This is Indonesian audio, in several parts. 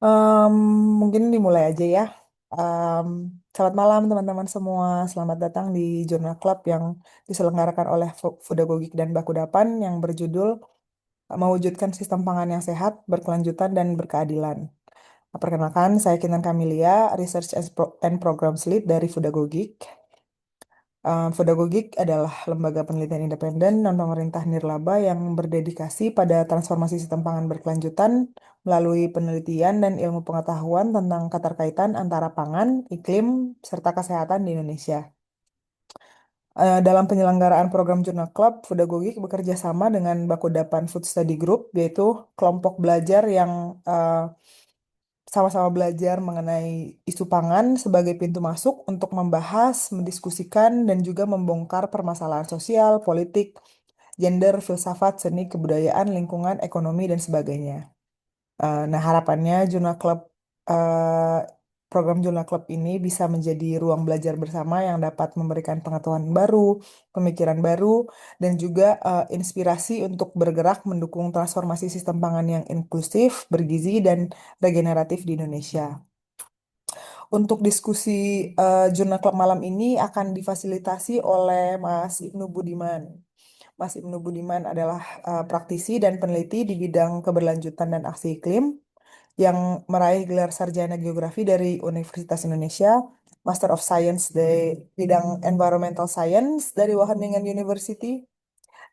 Em, Mungkin dimulai aja ya. Em, Selamat malam teman-teman semua. Selamat datang di Jurnal Club yang diselenggarakan oleh Fudagogik dan Bakudapan yang berjudul Mewujudkan Sistem Pangan yang Sehat, Berkelanjutan, dan Berkeadilan. Perkenalkan, saya Kinan Kamilia, Research and Programs Lead dari Fudagogik. Fodagogik adalah lembaga penelitian independen non-pemerintah nirlaba yang berdedikasi pada transformasi sistem pangan berkelanjutan melalui penelitian dan ilmu pengetahuan tentang keterkaitan antara pangan, iklim, serta kesehatan di Indonesia. Dalam penyelenggaraan program Jurnal Club, Fodagogik bekerja sama dengan Bakudapan Food Study Group, yaitu kelompok belajar yang eh, sama-sama belajar mengenai isu pangan sebagai pintu masuk untuk membahas, mendiskusikan, dan juga membongkar permasalahan sosial, politik, gender, filsafat, seni, kebudayaan, lingkungan, ekonomi, dan sebagainya. Nah, harapannya program Jurnal Club ini bisa menjadi ruang belajar bersama yang dapat memberikan pengetahuan baru, pemikiran baru, dan juga inspirasi untuk bergerak mendukung transformasi sistem pangan yang inklusif, bergizi, dan regeneratif di Indonesia. Untuk diskusi Jurnal Club malam ini akan difasilitasi oleh Mas Ibnu Budiman. Mas Ibnu Budiman adalah praktisi dan peneliti di bidang keberlanjutan dan aksi iklim yang meraih gelar sarjana geografi dari Universitas Indonesia, Master of Science di bidang Environmental Science dari Wageningen University,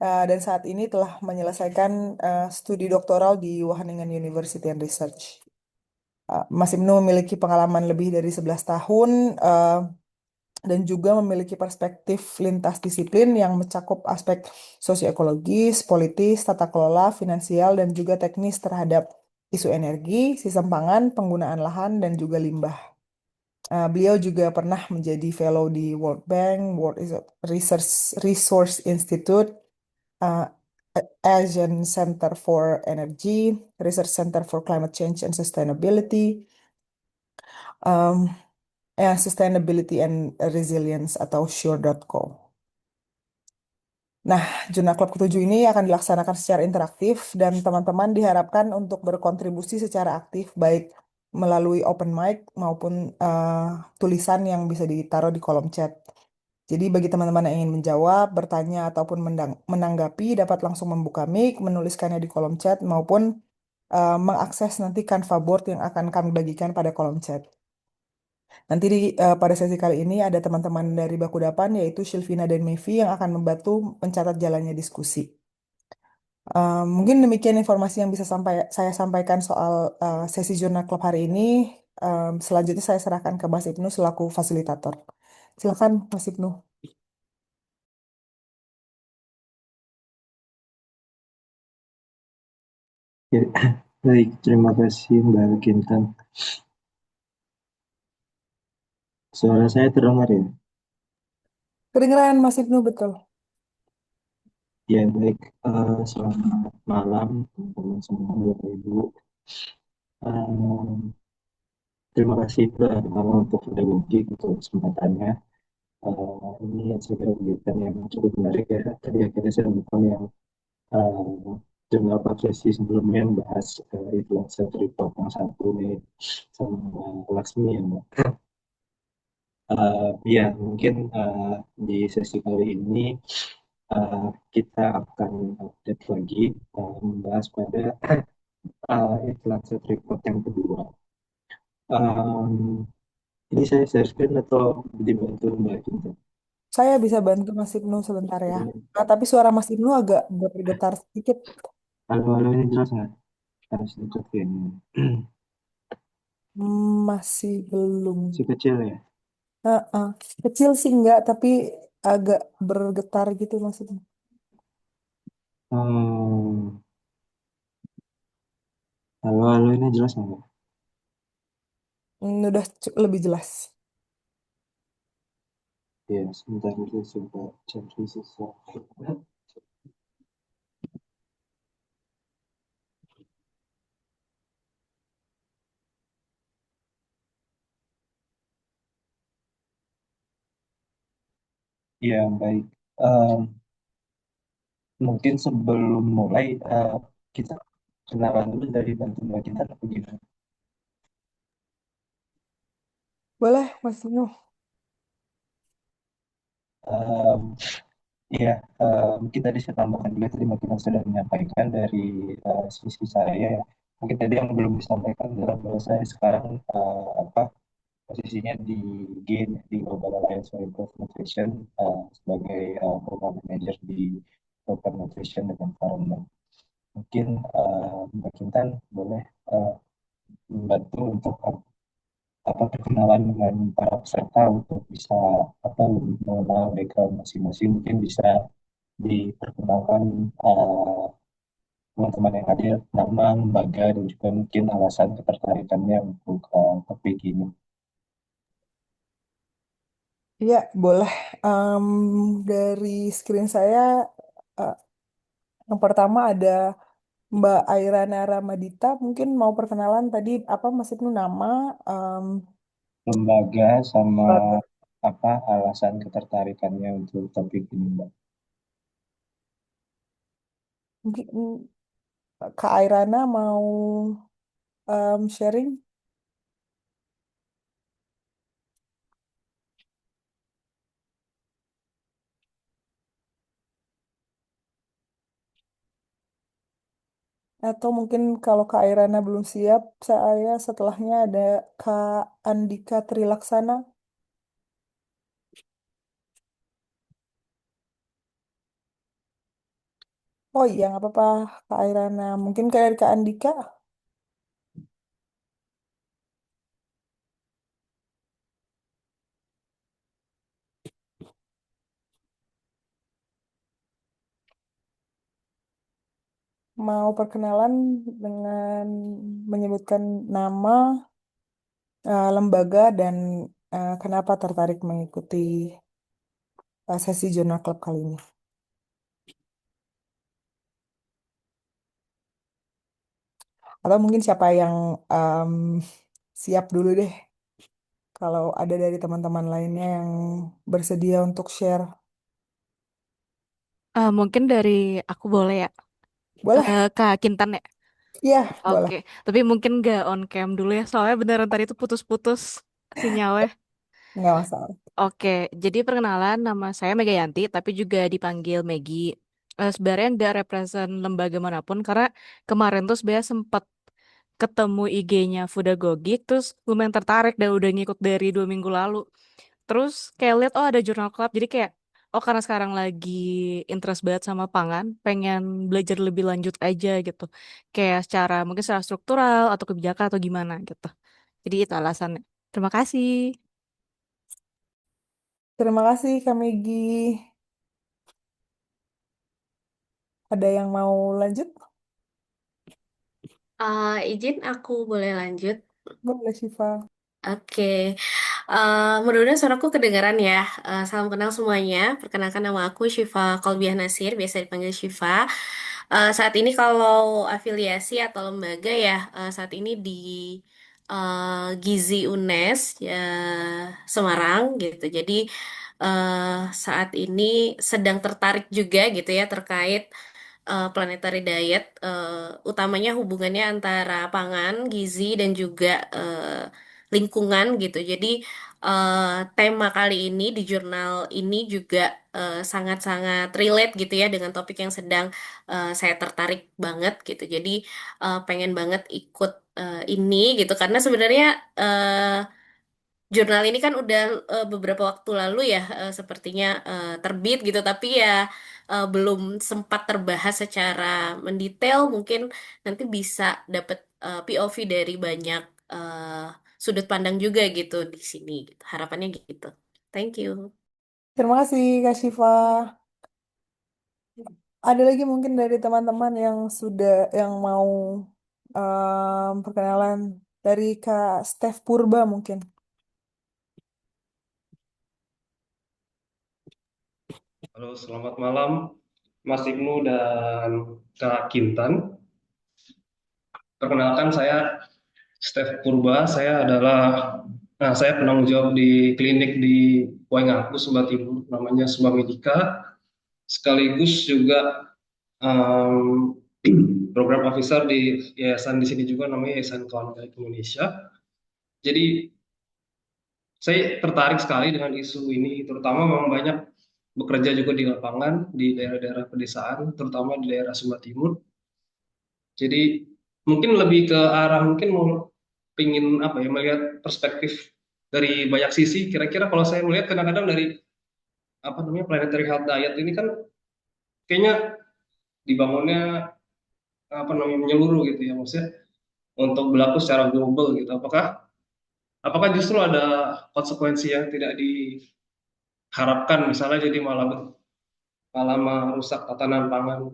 dan saat ini telah menyelesaikan studi doktoral di Wageningen University and Research. Mas Ibnu memiliki pengalaman lebih dari 11 tahun dan juga memiliki perspektif lintas disiplin yang mencakup aspek sosioekologis, politis, tata kelola, finansial, dan juga teknis terhadap isu energi, sistem pangan, penggunaan lahan, dan juga limbah. Beliau juga pernah menjadi fellow di World Bank, Research Resource Institute, uh, Asian Center for Energy, Research Center for Climate Change and Sustainability, um, Sustainability and Resilience atau SURE.co. Nah, Jurnal Club ketujuh ini akan dilaksanakan secara interaktif dan teman-teman diharapkan untuk berkontribusi secara aktif baik melalui open mic maupun tulisan yang bisa ditaruh di kolom chat. Jadi bagi teman-teman yang ingin menjawab, bertanya ataupun menanggapi dapat langsung membuka mic, menuliskannya di kolom chat maupun mengakses nanti Canva board yang akan kami bagikan pada kolom chat. Nanti pada sesi kali ini ada teman-teman dari Bakudapan yaitu Sylvina dan Mevi yang akan membantu mencatat jalannya diskusi. Mungkin demikian informasi yang bisa saya sampaikan soal sesi jurnal klub hari ini. Selanjutnya saya serahkan ke Mas Ibnu selaku fasilitator. Silakan Mas Ibnu. Ya, baik, terima kasih Mbak Kintan. Suara saya terdengar ya? Kedengeran Mas Ibnu betul. Ya, baik. Selamat malam, teman-teman semua, Bapak Ibu. Eh, Terima kasih pertama untuk pedagogik untuk kesempatannya. Ini sebuah kegiatan yang cukup menarik ya. Tadi akhirnya saya nonton yang eh, jurnal sesi sebelumnya yang bahas influencer report yang satu nih sama Laksmi ya, Mbak. Ya, mungkin di sesi kali ini uh, kita akan update lagi membahas pada inflasi report yang kedua. Um, ini saya share screen atau dibantu Mbak Cinta? Saya bisa bantu Mas Ibnu sebentar ya. Tapi suara Mas Ibnu agak bergetar sedikit. Halo, halo, ini jelas nggak? Harus deketin. Masih belum. Si kecil ya? Heeh. Kecil sih enggak, tapi agak bergetar gitu Mas Ibnu. Hmm, halo, halo, ini jelas nggak, Mbak? Udah lebih jelas. Ya, sebentar dulu coba cari sesuatu. Ya, baik. Mungkin sebelum mulai kita kenalan dulu dari bantu Mbak Cinta atau gimana? Boleh, Mas Vino. Um, ya, mungkin tadi saya tambahkan juga tadi mungkin yang sudah menyampaikan dari sisi saya ya. Mungkin tadi yang belum disampaikan adalah bahwa saya sekarang apa posisinya di GAIN di Global Alliance for Improved Nutrition sebagai program manager di program nutrition dan environment. Mungkin Mbak Kintan boleh uh, membantu untuk apa perkenalan dengan para peserta untuk bisa apa lebih mengenal background masing-masing, mungkin bisa diperkenalkan teman-teman yang hadir nama, lembaga, dan juga mungkin alasan ketertarikannya untuk topik ini. Iya, boleh. Em, dari screen saya, eh, yang pertama ada Mbak Airana Ramadita. Mungkin mau perkenalan tadi apa Mas Ibnu nama? em, Lembaga sama apa alasan ketertarikannya untuk topik ini, Mbak. Mungkin Kak Airana mau sharing atau mungkin kalau Kak Airana belum siap, saya setelahnya ada Kak Andika Trilaksana. Oh iya, nggak apa-apa Kak Airana. Mungkin kayak Kak Andika mau perkenalan dengan menyebutkan nama, lembaga, dan kenapa tertarik mengikuti sesi jurnal club kali ini. Atau mungkin siapa yang em, siap dulu deh, kalau ada dari teman-teman lainnya yang bersedia untuk share. Mungkin dari aku boleh ya, Boleh? Kak Kintan ya. Iya, boleh. Oke, tapi mungkin gak on cam dulu ya, soalnya beneran tadi itu putus-putus sinyalnya. Nggak masalah. Oke, jadi perkenalan nama saya Mega Yanti, tapi juga dipanggil Megi. Sebenarnya nggak represent lembaga manapun, karena kemarin tuh sebenarnya sempat ketemu IG-nya Foodagogik, terus lumayan tertarik dan udah ngikut dari 2 minggu lalu. Terus kayak lihat oh ada jurnal club, jadi kayak oh karena sekarang lagi interest banget sama pangan, pengen belajar lebih lanjut aja gitu. Kayak secara mungkin secara struktural atau kebijakan atau gimana gitu. Jadi itu alasannya. Terima kasih. Terima kasih Kak Megi. Ada yang mau lanjut? Izin aku boleh lanjut. Boleh, Syifa. Oke, mudah-mudahan suaraku kedengaran ya. Salam kenal semuanya. Perkenalkan nama aku Syifa Kolbiah Nasir, biasa dipanggil Syifa. Saat ini kalau afiliasi atau lembaga ya, saat ini di Gizi UNES ya, Semarang gitu. Jadi saat ini sedang tertarik juga gitu ya terkait planetary diet, utamanya hubungannya antara pangan, gizi, dan juga lingkungan gitu. Jadi tema kali ini di jurnal ini juga sangat-sangat relate gitu ya dengan topik yang sedang saya tertarik banget gitu. Jadi pengen banget ikut ini gitu karena sebenarnya jurnal ini kan udah beberapa waktu lalu ya sepertinya terbit gitu tapi ya belum sempat terbahas secara mendetail mungkin nanti bisa dapat POV dari banyak sudut pandang juga gitu di sini gitu. Harapannya gitu. Thank you. Terima kasih Kak Syifa. Ada lagi mungkin dari teman-teman yang sudah yang mau perkenalan dari Kak Steph Purba mungkin. Halo, selamat malam Mas Ibnu dan Kak Kintan. Perkenalkan saya Steph Purba. Saya penanggung jawab di klinik di Waingapu, Sumba Timur, namanya Sumba Medika. Sekaligus juga um, program officer di yayasan di sini juga namanya Yayasan Kawan Baik Indonesia. Jadi saya tertarik sekali dengan isu ini, terutama memang banyak bekerja juga di lapangan di daerah-daerah pedesaan, terutama di daerah Sumba Timur. Jadi mungkin lebih ke arah mungkin mau pingin apa ya melihat perspektif dari banyak sisi. Kira-kira kalau saya melihat kadang-kadang dari apa namanya planetary health diet ini kan kayaknya dibangunnya apa namanya menyeluruh gitu ya maksudnya untuk berlaku secara global gitu. Apakah justru ada konsekuensi yang tidak diharapkan misalnya jadi malah merusak tatanan pangan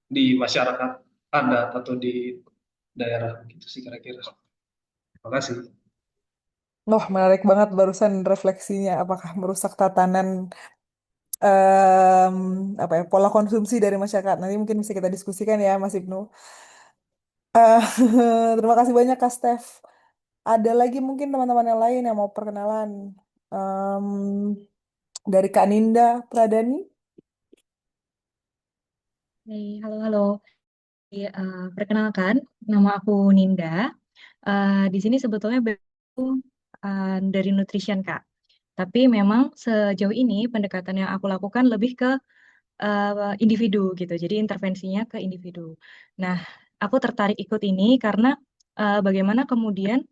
di masyarakat adat atau di daerah gitu sih kira-kira. Terima kasih. Noh, menarik banget barusan refleksinya. Apakah merusak tatanan apa ya pola konsumsi dari masyarakat? Nanti mungkin bisa kita diskusikan ya, Mas Ibnu. Eh, terima kasih banyak Kak Steph. Ada lagi mungkin teman-teman yang lain yang mau perkenalan. Em, dari Kak Ninda Pradani. Hai, halo, halo. Perkenalkan, nama aku Ninda. Di sini sebetulnya aku dari nutrition, Kak. Tapi memang sejauh ini pendekatan yang aku lakukan lebih ke individu gitu. Jadi intervensinya ke individu. Nah, aku tertarik ikut ini karena bagaimana kemudian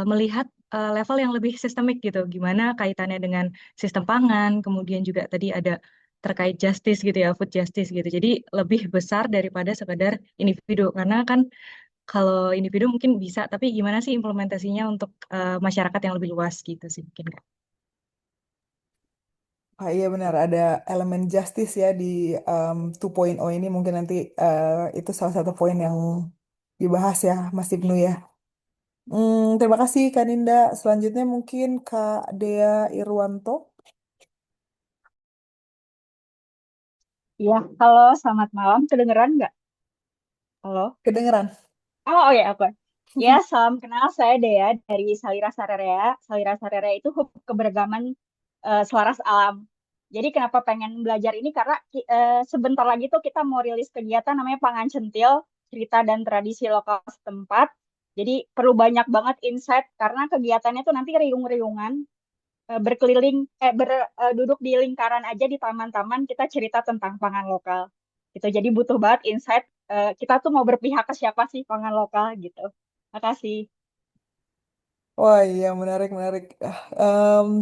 melihat level yang lebih sistemik gitu, gimana kaitannya dengan sistem pangan, kemudian juga tadi ada terkait justice gitu ya, food justice gitu. Jadi lebih besar daripada sekadar individu, karena kan kalau individu mungkin bisa, tapi gimana sih implementasinya untuk masyarakat yang lebih luas gitu sih mungkin Kak. Ah, iya benar, ada elemen justice ya di 2.0 ini mungkin nanti itu salah satu poin yang dibahas ya Mas Ibnu ya. Terima kasih Kak Ninda. Selanjutnya mungkin Kak Dea Irwanto. Iya, halo, selamat malam. Kedengeran nggak? Halo? Kedengeran? Oh ya, apa? Ya, salam kenal. Saya Dea dari Salira Sararea. Salira Sararea itu hub keberagaman selaras alam. Jadi kenapa pengen belajar ini? Karena sebentar lagi tuh kita mau rilis kegiatan namanya Pangan Centil, cerita dan tradisi lokal setempat. Jadi perlu banyak banget insight karena kegiatannya tuh nanti riung-riungan berkeliling duduk di lingkaran aja di taman-taman kita cerita tentang pangan lokal gitu jadi butuh banget insight kita tuh mau berpihak ke siapa sih pangan lokal gitu. Makasih. Wah iya menarik menarik.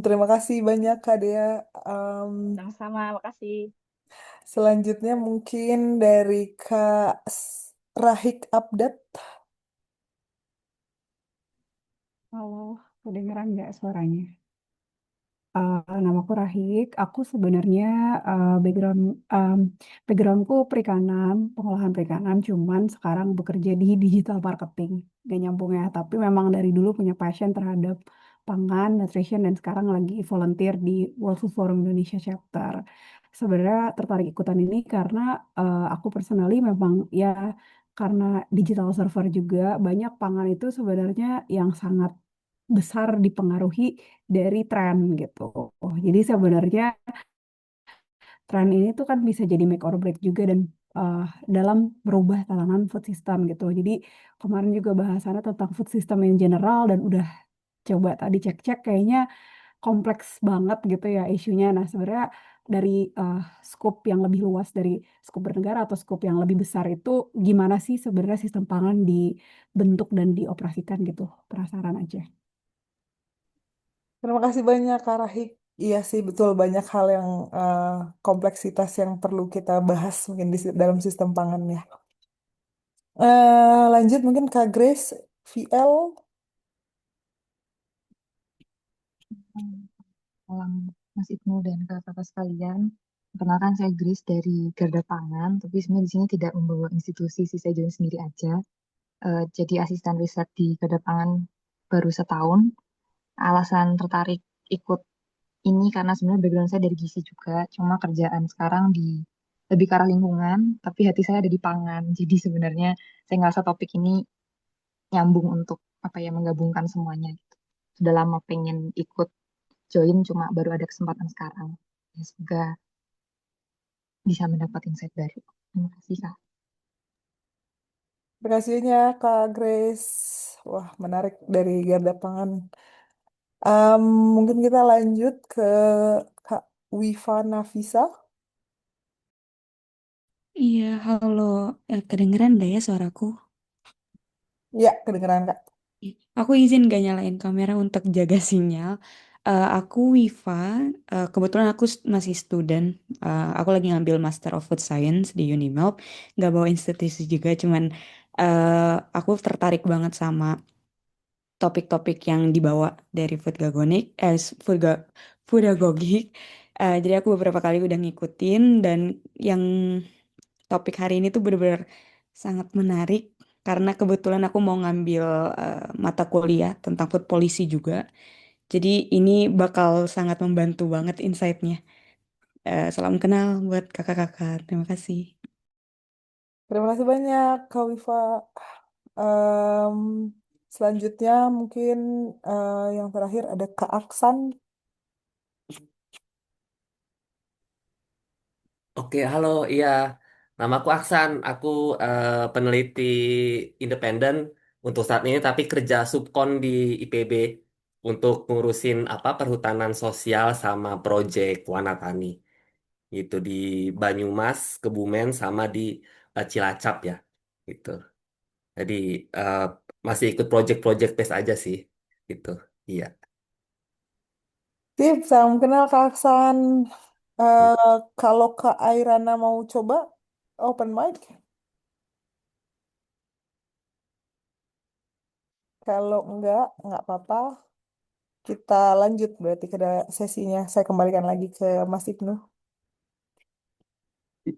Terima kasih banyak Kak Dea. Em, Sama-sama, makasih. Selanjutnya mungkin dari Kak Rahik Abdat. Halo, kedengeran nggak suaranya? Namaku Rahik. Aku sebenarnya background backgroundku perikanan, pengolahan perikanan. Cuman sekarang bekerja di digital marketing. Gak nyambung ya. Tapi memang dari dulu punya passion terhadap pangan, nutrition, dan sekarang lagi volunteer di World Food Forum Indonesia Chapter. Sebenarnya tertarik ikutan ini karena aku personally memang ya karena digital server juga banyak pangan itu sebenarnya yang sangat besar dipengaruhi dari tren gitu. Jadi sebenarnya tren ini tuh kan bisa jadi make or break juga dan uh, dalam merubah tatanan food system gitu. Jadi kemarin juga bahasannya tentang food system in general dan udah coba tadi cek-cek kayaknya kompleks banget gitu ya isunya. Nah sebenarnya dari uh, scope yang lebih luas dari scope bernegara atau scope yang lebih besar itu gimana sih sebenarnya sistem pangan dibentuk dan dioperasikan gitu. Penasaran aja. Terima kasih banyak Kak Rahik. Iya sih betul banyak hal yang kompleksitas yang perlu kita bahas mungkin di dalam sistem pangan ya. Lanjut mungkin Kak Grace VL. Malam Mas Ibnu dan kakak-kakak sekalian. Perkenalkan saya Grace dari Garda Pangan, tapi sebenarnya di sini tidak membawa institusi sih, saya join sendiri aja. Jadi asisten riset di Garda Pangan baru setahun. Alasan tertarik ikut ini karena sebenarnya background saya dari gizi juga, cuma kerjaan sekarang di lebih ke arah lingkungan, tapi hati saya ada di pangan. Jadi sebenarnya saya ngerasa topik ini nyambung untuk apa ya menggabungkan semuanya gitu. Sudah lama pengen ikut join cuma baru ada kesempatan sekarang. Ya, semoga bisa mendapat insight baru. Terima kasih, Kak. Terima kasih banyak Kak Grace. Wah menarik dari Garda Pangan. Em, Mungkin kita lanjut ke Kak Wifa Nafisa. Iya, halo. Kedengeran gak ya suaraku? Ya, kedengeran Kak. Ih, aku izin gak nyalain kamera untuk jaga sinyal. Aku Wifa, kebetulan aku masih student. Aku lagi ngambil Master of Food Science di Unimelp. Gak bawa institusi juga, cuman aku tertarik banget sama topik-topik yang dibawa dari foodagogik. Jadi aku beberapa kali udah ngikutin dan yang topik hari ini tuh bener-bener sangat menarik karena kebetulan aku mau ngambil mata kuliah tentang food policy juga. Jadi ini bakal sangat membantu banget insight-nya. Salam kenal buat kakak-kakak. Terima kasih. Terima kasih banyak Kak Wifa. Em, Selanjutnya mungkin yang terakhir ada Kak Aksan. Oke, halo, iya. Nama aku Aksan, aku peneliti independen untuk saat ini, tapi kerja subkon di IPB untuk ngurusin apa perhutanan sosial sama proyek Wanatani gitu di Banyumas, Kebumen, sama di Cilacap ya, gitu. Jadi eh, masih ikut proyek-proyek tes aja sih, gitu. Iya. Sip, salam kenal Kak Aksan. Kalau Kak Airana mau coba open mic, kalau enggak apa-apa. Kita lanjut berarti ke sesinya. Saya kembalikan lagi ke Mas Ibnu.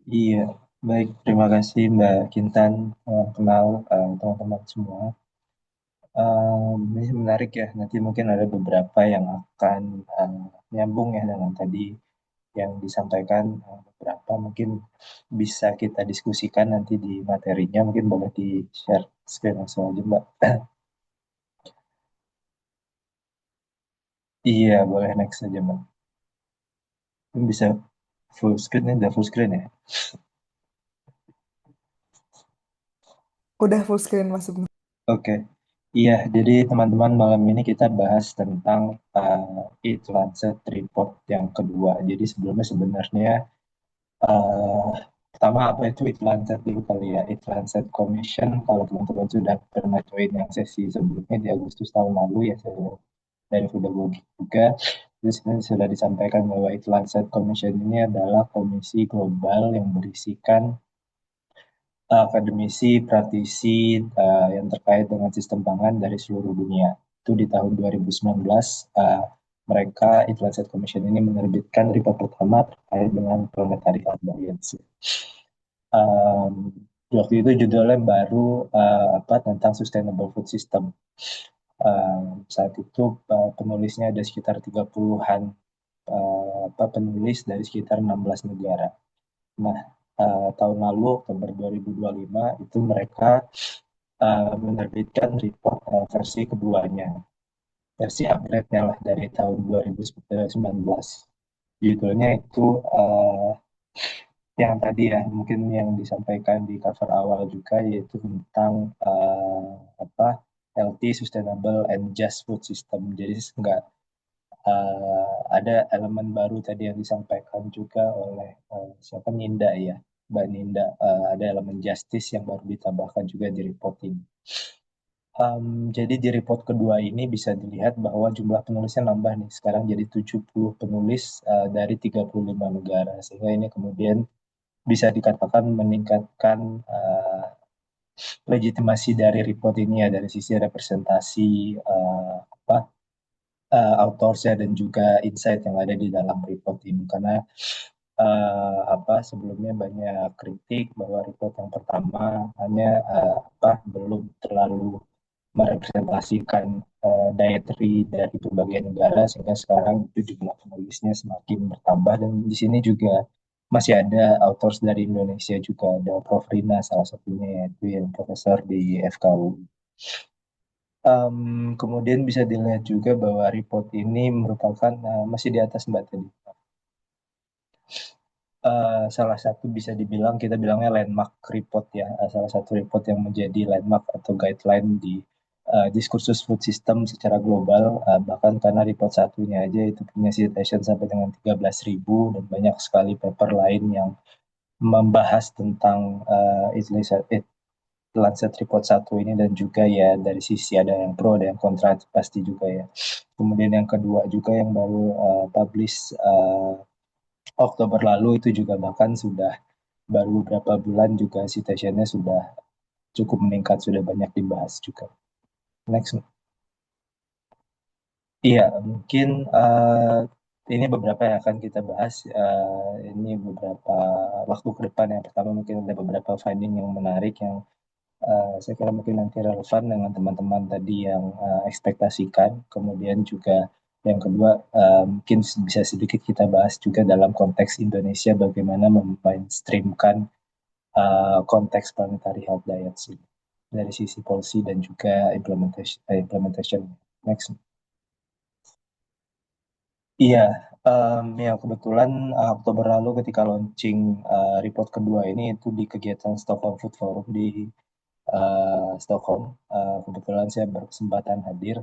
Iya, baik. Terima kasih Mbak Kintan. Kenal teman-teman semua. Ini menarik ya. Nanti mungkin ada beberapa yang akan nyambung ya dengan tadi yang disampaikan. Beberapa mungkin bisa kita diskusikan nanti di materinya. Mungkin boleh di-share screen langsung aja Mbak. Iya, boleh next aja Mbak. Ini bisa full screen ya, udah full screen ya. Udah full screen Mas Ibnu. Oke. Iya, jadi teman-teman malam ini kita bahas tentang Eat Lancet report yang kedua. Jadi sebelumnya sebenarnya eh, pertama apa itu Eat Lancet dulu kali ya. Eat Lancet Commission, kalau teman-teman sudah pernah join yang sesi sebelumnya di Agustus tahun lalu ya, saya dari Foodagogik juga. Terus ini sudah disampaikan bahwa Eat Lancet Commission ini adalah komisi global yang berisikan akademisi, praktisi yang terkait dengan sistem pangan dari seluruh dunia. Itu di tahun 2019 mereka Lancet Commission ini menerbitkan report pertama terkait dengan planetary imbalance. Um, Waktu itu judulnya baru apa tentang sustainable food system. Saat itu penulisnya ada sekitar 30-an apa penulis dari sekitar 16 negara. Nah, tahun lalu Oktober 2025 itu mereka menerbitkan report versi keduanya, versi upgrade-nya lah dari tahun 2019. Judulnya itu yang tadi ya mungkin yang disampaikan di cover awal juga yaitu tentang apa healthy, sustainable, and just food system. Jadi nggak ada elemen baru tadi yang disampaikan juga oleh siapa Ninda ya, Mbak Ninda. Ada elemen justice yang baru ditambahkan juga di report ini. Jadi di report kedua ini bisa dilihat bahwa jumlah penulisnya nambah nih. Sekarang jadi 70 penulis dari 35 negara. Sehingga ini kemudian bisa dikatakan meningkatkan legitimasi dari report ini ya dari sisi representasi apa autorsnya dan juga insight yang ada di dalam report ini. Karena apa sebelumnya banyak kritik bahwa report yang pertama hanya apa belum terlalu merepresentasikan dietary dari berbagai negara sehingga sekarang itu jumlah penulisnya semakin bertambah dan di sini juga masih ada authors dari Indonesia juga ada Prof Rina salah satunya yaitu yang profesor di FKU. Kemudian bisa dilihat juga bahwa report ini merupakan masih di atas Mbak tadi salah satu bisa dibilang kita bilangnya landmark report ya, salah satu report yang menjadi landmark atau guideline di diskursus food system secara global, bahkan karena report satunya aja itu punya citation sampai dengan 13.000 dan banyak sekali paper lain yang membahas tentang Lancet report satu ini, dan juga ya dari sisi ada yang pro ada yang kontra pasti juga ya. Kemudian yang kedua juga yang baru publish Oktober lalu itu juga bahkan sudah baru beberapa bulan juga citationnya sudah cukup meningkat, sudah banyak dibahas juga. Next. Iya, mungkin ini beberapa yang akan kita bahas. Ini beberapa waktu ke depan. Yang pertama mungkin ada beberapa finding yang menarik yang saya kira mungkin nanti relevan dengan teman-teman tadi yang ekspektasikan. Kemudian juga yang kedua mungkin bisa sedikit kita bahas juga dalam konteks Indonesia bagaimana memainstreamkan konteks planetary health diets ini dari sisi policy dan juga implementation. Next. Iya, ya kebetulan Oktober lalu ketika launching report kedua ini itu di kegiatan Stockholm Food Forum di Stockholm. Kebetulan saya berkesempatan hadir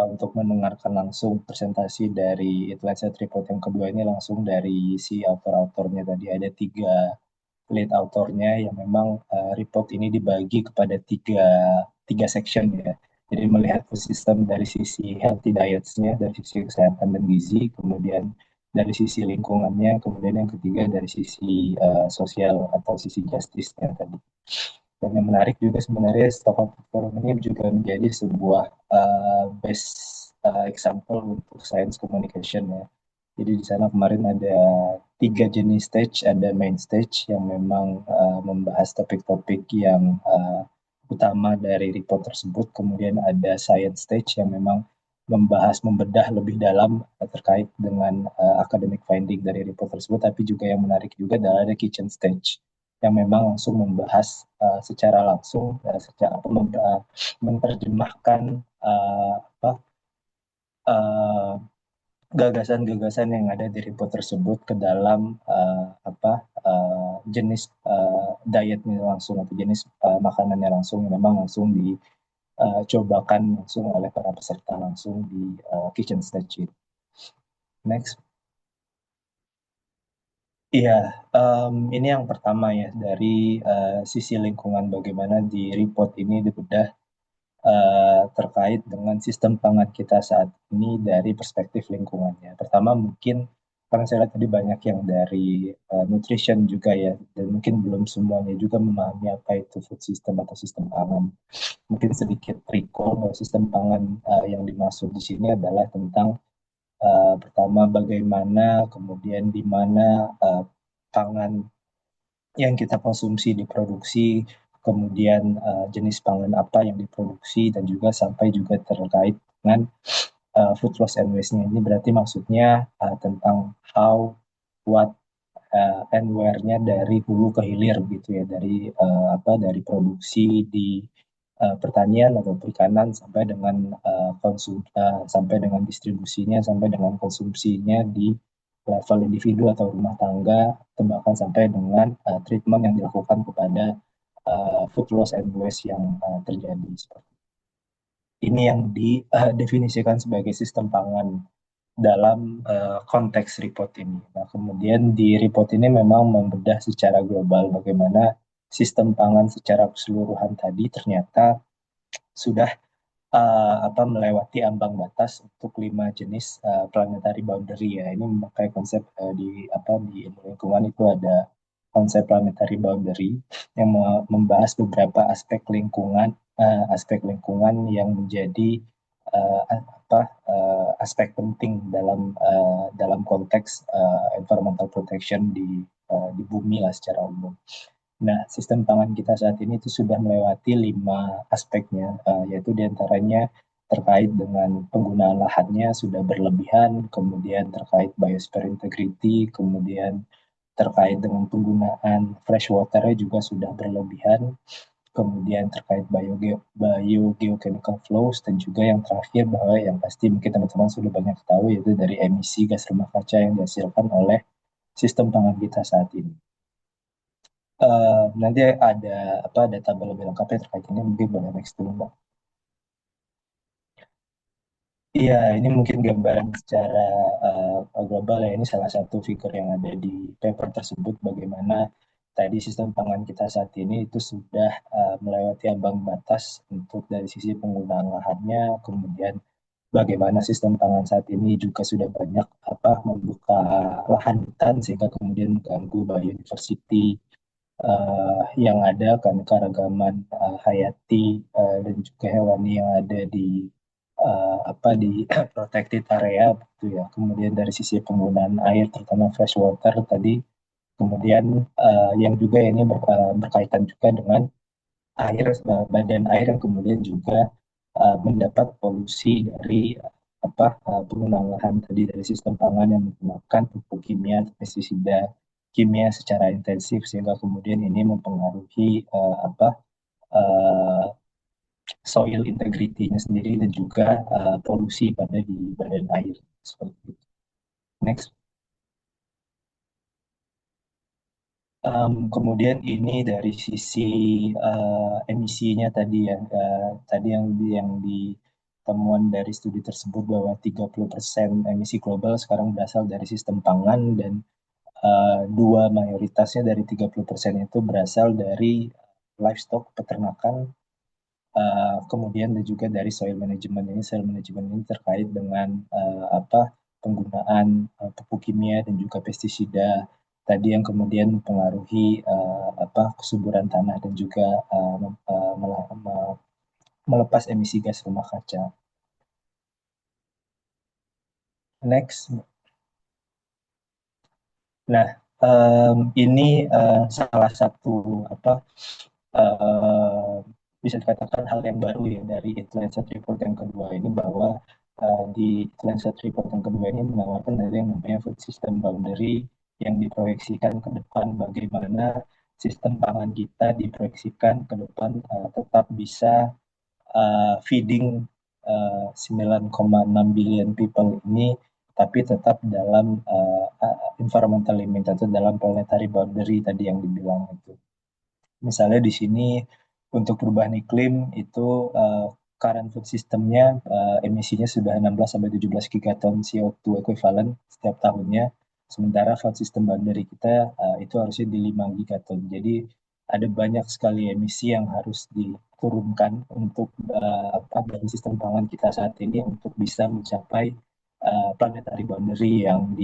untuk mendengarkan langsung presentasi dari Lancet Report yang kedua ini langsung dari si author-autornya tadi. Ada 3 lead autornya yang memang report ini dibagi kepada tiga section ya. Jadi melihat sistem dari sisi healthy diets-nya, dari sisi kesehatan dan gizi, kemudian dari sisi lingkungannya, kemudian yang ketiga dari sisi sosial atau sisi justice-nya tadi. Dan yang menarik juga sebenarnya Stockholm Forum ini juga menjadi sebuah best example untuk science communication ya. Jadi di sana kemarin ada 3 jenis stage, ada main stage yang memang membahas topik-topik yang utama dari report tersebut. Kemudian ada science stage yang memang membahas, membedah lebih dalam terkait dengan academic finding dari report tersebut. Tapi juga yang menarik juga adalah ada kitchen stage yang memang langsung membahas secara langsung, secara menerjemahkan apa gagasan-gagasan yang ada di report tersebut ke dalam jenis dietnya langsung atau jenis makanannya langsung yang memang langsung dicobakan langsung oleh para peserta langsung di kitchen stage ini. Next. Iya, ini yang pertama ya dari sisi lingkungan bagaimana di report ini dibedah terkait dengan sistem pangan kita saat ini dari perspektif lingkungannya. Pertama mungkin karena saya lihat tadi banyak yang dari nutrition juga ya, dan mungkin belum semuanya juga memahami apa itu food system atau sistem pangan. Mungkin sedikit recall bahwa sistem pangan yang dimaksud di sini adalah tentang pertama bagaimana kemudian di mana pangan yang kita konsumsi diproduksi, kemudian jenis pangan apa yang diproduksi, dan juga sampai juga terkait dengan food loss and waste-nya. Ini berarti maksudnya tentang how, what, and where-nya dari hulu ke hilir gitu ya, dari produksi di pertanian atau perikanan sampai dengan sampai dengan distribusinya, sampai dengan konsumsinya di level individu atau rumah tangga, atau bahkan sampai dengan treatment yang dilakukan kepada food loss and waste yang terjadi. Ini yang didefinisikan sebagai sistem pangan dalam konteks report ini. Nah, kemudian di report ini memang membedah secara global bagaimana sistem pangan secara keseluruhan tadi ternyata sudah melewati ambang batas untuk 5 jenis planetary boundary ya. Ini memakai konsep di ilmu lingkungan itu ada konsep planetary boundary yang membahas beberapa aspek lingkungan yang menjadi aspek penting dalam konteks environmental protection di bumi lah secara umum. Nah, sistem pangan kita saat ini itu sudah melewati 5 aspeknya, yaitu diantaranya terkait dengan penggunaan lahannya sudah berlebihan, kemudian terkait biosphere integrity, kemudian terkait dengan penggunaan fresh water-nya juga sudah berlebihan, kemudian terkait biogeochemical flows, dan juga yang terakhir bahwa yang pasti mungkin teman-teman sudah banyak tahu yaitu dari emisi gas rumah kaca yang dihasilkan oleh sistem pangan kita saat ini. Nanti ada tabel lebih lengkapnya terkait ini, mungkin boleh next dulu Mbak. Iya, ini mungkin gambaran secara global ya. Ini salah satu figur yang ada di paper tersebut, bagaimana tadi sistem pangan kita saat ini itu sudah melewati ambang batas untuk dari sisi penggunaan lahannya, kemudian bagaimana sistem pangan saat ini juga sudah banyak membuka lahan hutan sehingga kemudian mengganggu biodiversity yang ada, kan keragaman hayati dan juga hewani yang ada di di protected area gitu ya. Kemudian dari sisi penggunaan air terutama fresh water tadi, kemudian yang juga ini berkaitan juga dengan air, badan air yang kemudian juga mendapat polusi dari penggunaan lahan tadi dari sistem pangan yang menggunakan pupuk kimia, pestisida kimia secara intensif sehingga kemudian ini mempengaruhi uh, soil integrity-nya sendiri dan juga polusi pada di badan air seperti itu. Next. Kemudian ini dari sisi emisinya tadi ya, tadi yang di temuan dari studi tersebut bahwa 30% emisi global sekarang berasal dari sistem pangan dan dua mayoritasnya dari 30% itu berasal dari livestock peternakan, kemudian dan juga dari soil management. Ini soil management ini terkait dengan penggunaan pupuk kimia dan juga pestisida tadi yang kemudian mempengaruhi kesuburan tanah dan juga melepas emisi gas rumah kaca. Next. Nah, ini salah satu uh, bisa dikatakan hal yang baru ya dari Lancet Report yang kedua ini, bahwa di Lancet Report yang kedua ini menawarkan dari yang namanya food system boundary yang diproyeksikan ke depan, bagaimana sistem pangan kita diproyeksikan ke depan tetap bisa feeding 9,6 billion people ini, tapi tetap dalam environmental limit atau dalam planetary boundary tadi yang dibilang itu. Misalnya di sini untuk perubahan iklim itu current food systemnya emisinya sudah 16 sampai 17 gigaton CO2 equivalent setiap tahunnya. Sementara food system boundary kita itu harusnya di 5 gigaton. Jadi ada banyak sekali emisi yang harus diturunkan untuk dari sistem pangan kita saat ini untuk bisa mencapai planetary boundary yang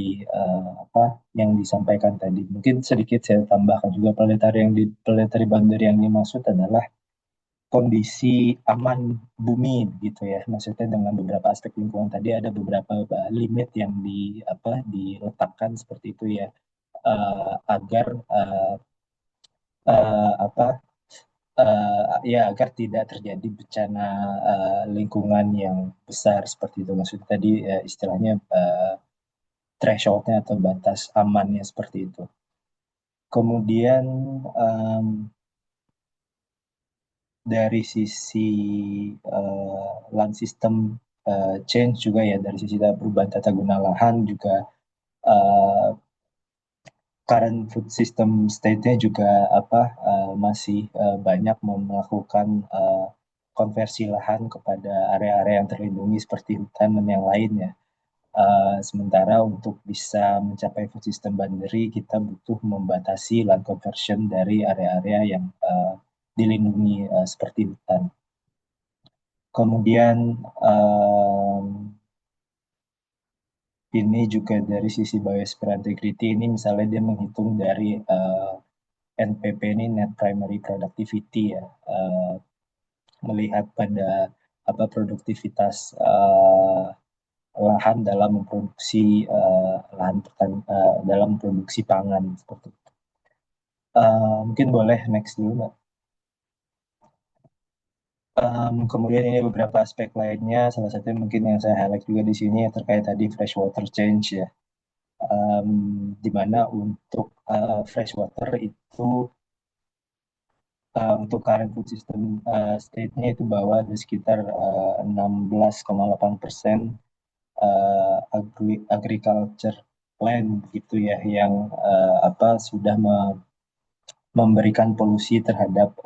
yang disampaikan tadi. Mungkin sedikit saya tambahkan juga, planetary boundary yang dimaksud adalah kondisi aman bumi gitu ya. Maksudnya dengan beberapa aspek lingkungan tadi ada beberapa limit yang diletakkan seperti itu ya, agar uh, apa ya agar tidak terjadi bencana lingkungan yang besar seperti itu. Maksudnya tadi istilahnya thresholdnya atau batas amannya seperti itu. Kemudian dari sisi land system change juga ya, dari sisi perubahan tata guna lahan juga current food system state-nya juga masih banyak melakukan konversi lahan kepada area-area yang terlindungi seperti hutan dan yang lainnya. Sementara untuk bisa mencapai food system boundary, kita butuh membatasi land conversion dari area-area yang dilindungi seperti hutan. Kemudian ini juga dari sisi biosphere integrity, ini misalnya dia menghitung dari NPP ini net primary productivity ya, melihat pada produktivitas lahan dalam memproduksi dalam produksi pangan seperti itu. Mungkin boleh next dulu, Mbak. Kemudian ini beberapa aspek lainnya, salah satunya mungkin yang saya highlight juga di sini terkait tadi fresh water change ya, di mana untuk fresh water itu untuk current food system state-nya itu bahwa ada sekitar 16,8% agriculture land gitu ya, yang sudah memberikan polusi terhadap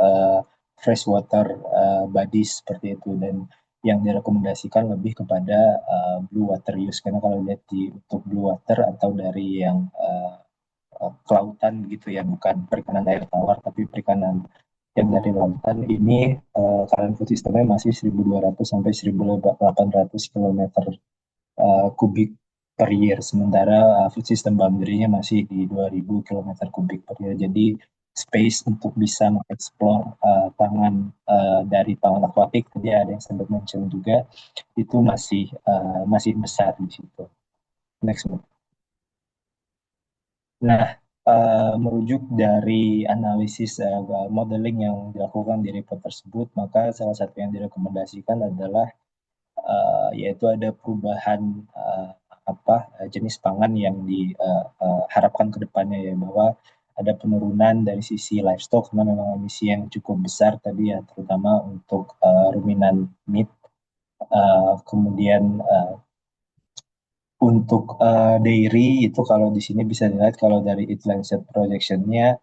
freshwater bodies seperti itu. Dan yang direkomendasikan lebih kepada blue water use, karena kalau lihat untuk blue water atau dari yang kelautan gitu ya, bukan perikanan air tawar tapi perikanan yang dari lautan ini, current food systemnya masih 1.200 sampai 1.800 kilometer kubik per year, sementara food system boundary-nya masih di 2.000 kilometer kubik per year. Jadi space untuk bisa mengeksplor pangan dari pangan akuatik, tadi ada yang sempat mention juga, itu masih besar di situ. Next. Nah, merujuk dari analisis modeling yang dilakukan di report tersebut, maka salah satu yang direkomendasikan adalah yaitu ada perubahan jenis pangan yang diharapkan ke depannya, ya, bahwa ada penurunan dari sisi livestock karena memang emisi yang cukup besar tadi ya, terutama untuk ruminan meat. Kemudian untuk dairy itu kalau di sini bisa dilihat kalau dari Eat Lancet projection-nya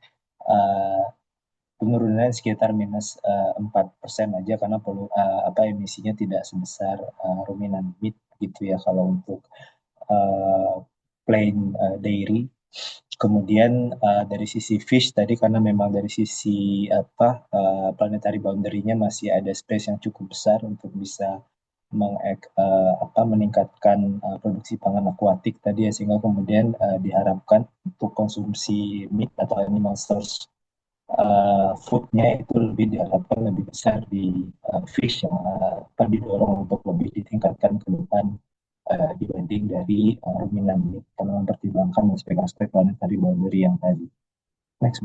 penurunan sekitar minus 4% aja, karena emisinya tidak sebesar ruminan meat gitu ya kalau untuk plain dairy. Kemudian dari sisi fish tadi, karena memang dari sisi planetary boundary-nya masih ada space yang cukup besar untuk bisa meningkatkan produksi pangan akuatik tadi ya, sehingga kemudian diharapkan untuk konsumsi meat atau animal source food-nya itu diharapkan lebih besar di fish, yang didorong untuk lebih ditingkatkan ke depan dibanding dari ruminan meat, karena mempertimbangkan aspek-aspek planetary boundary yang tadi. Next.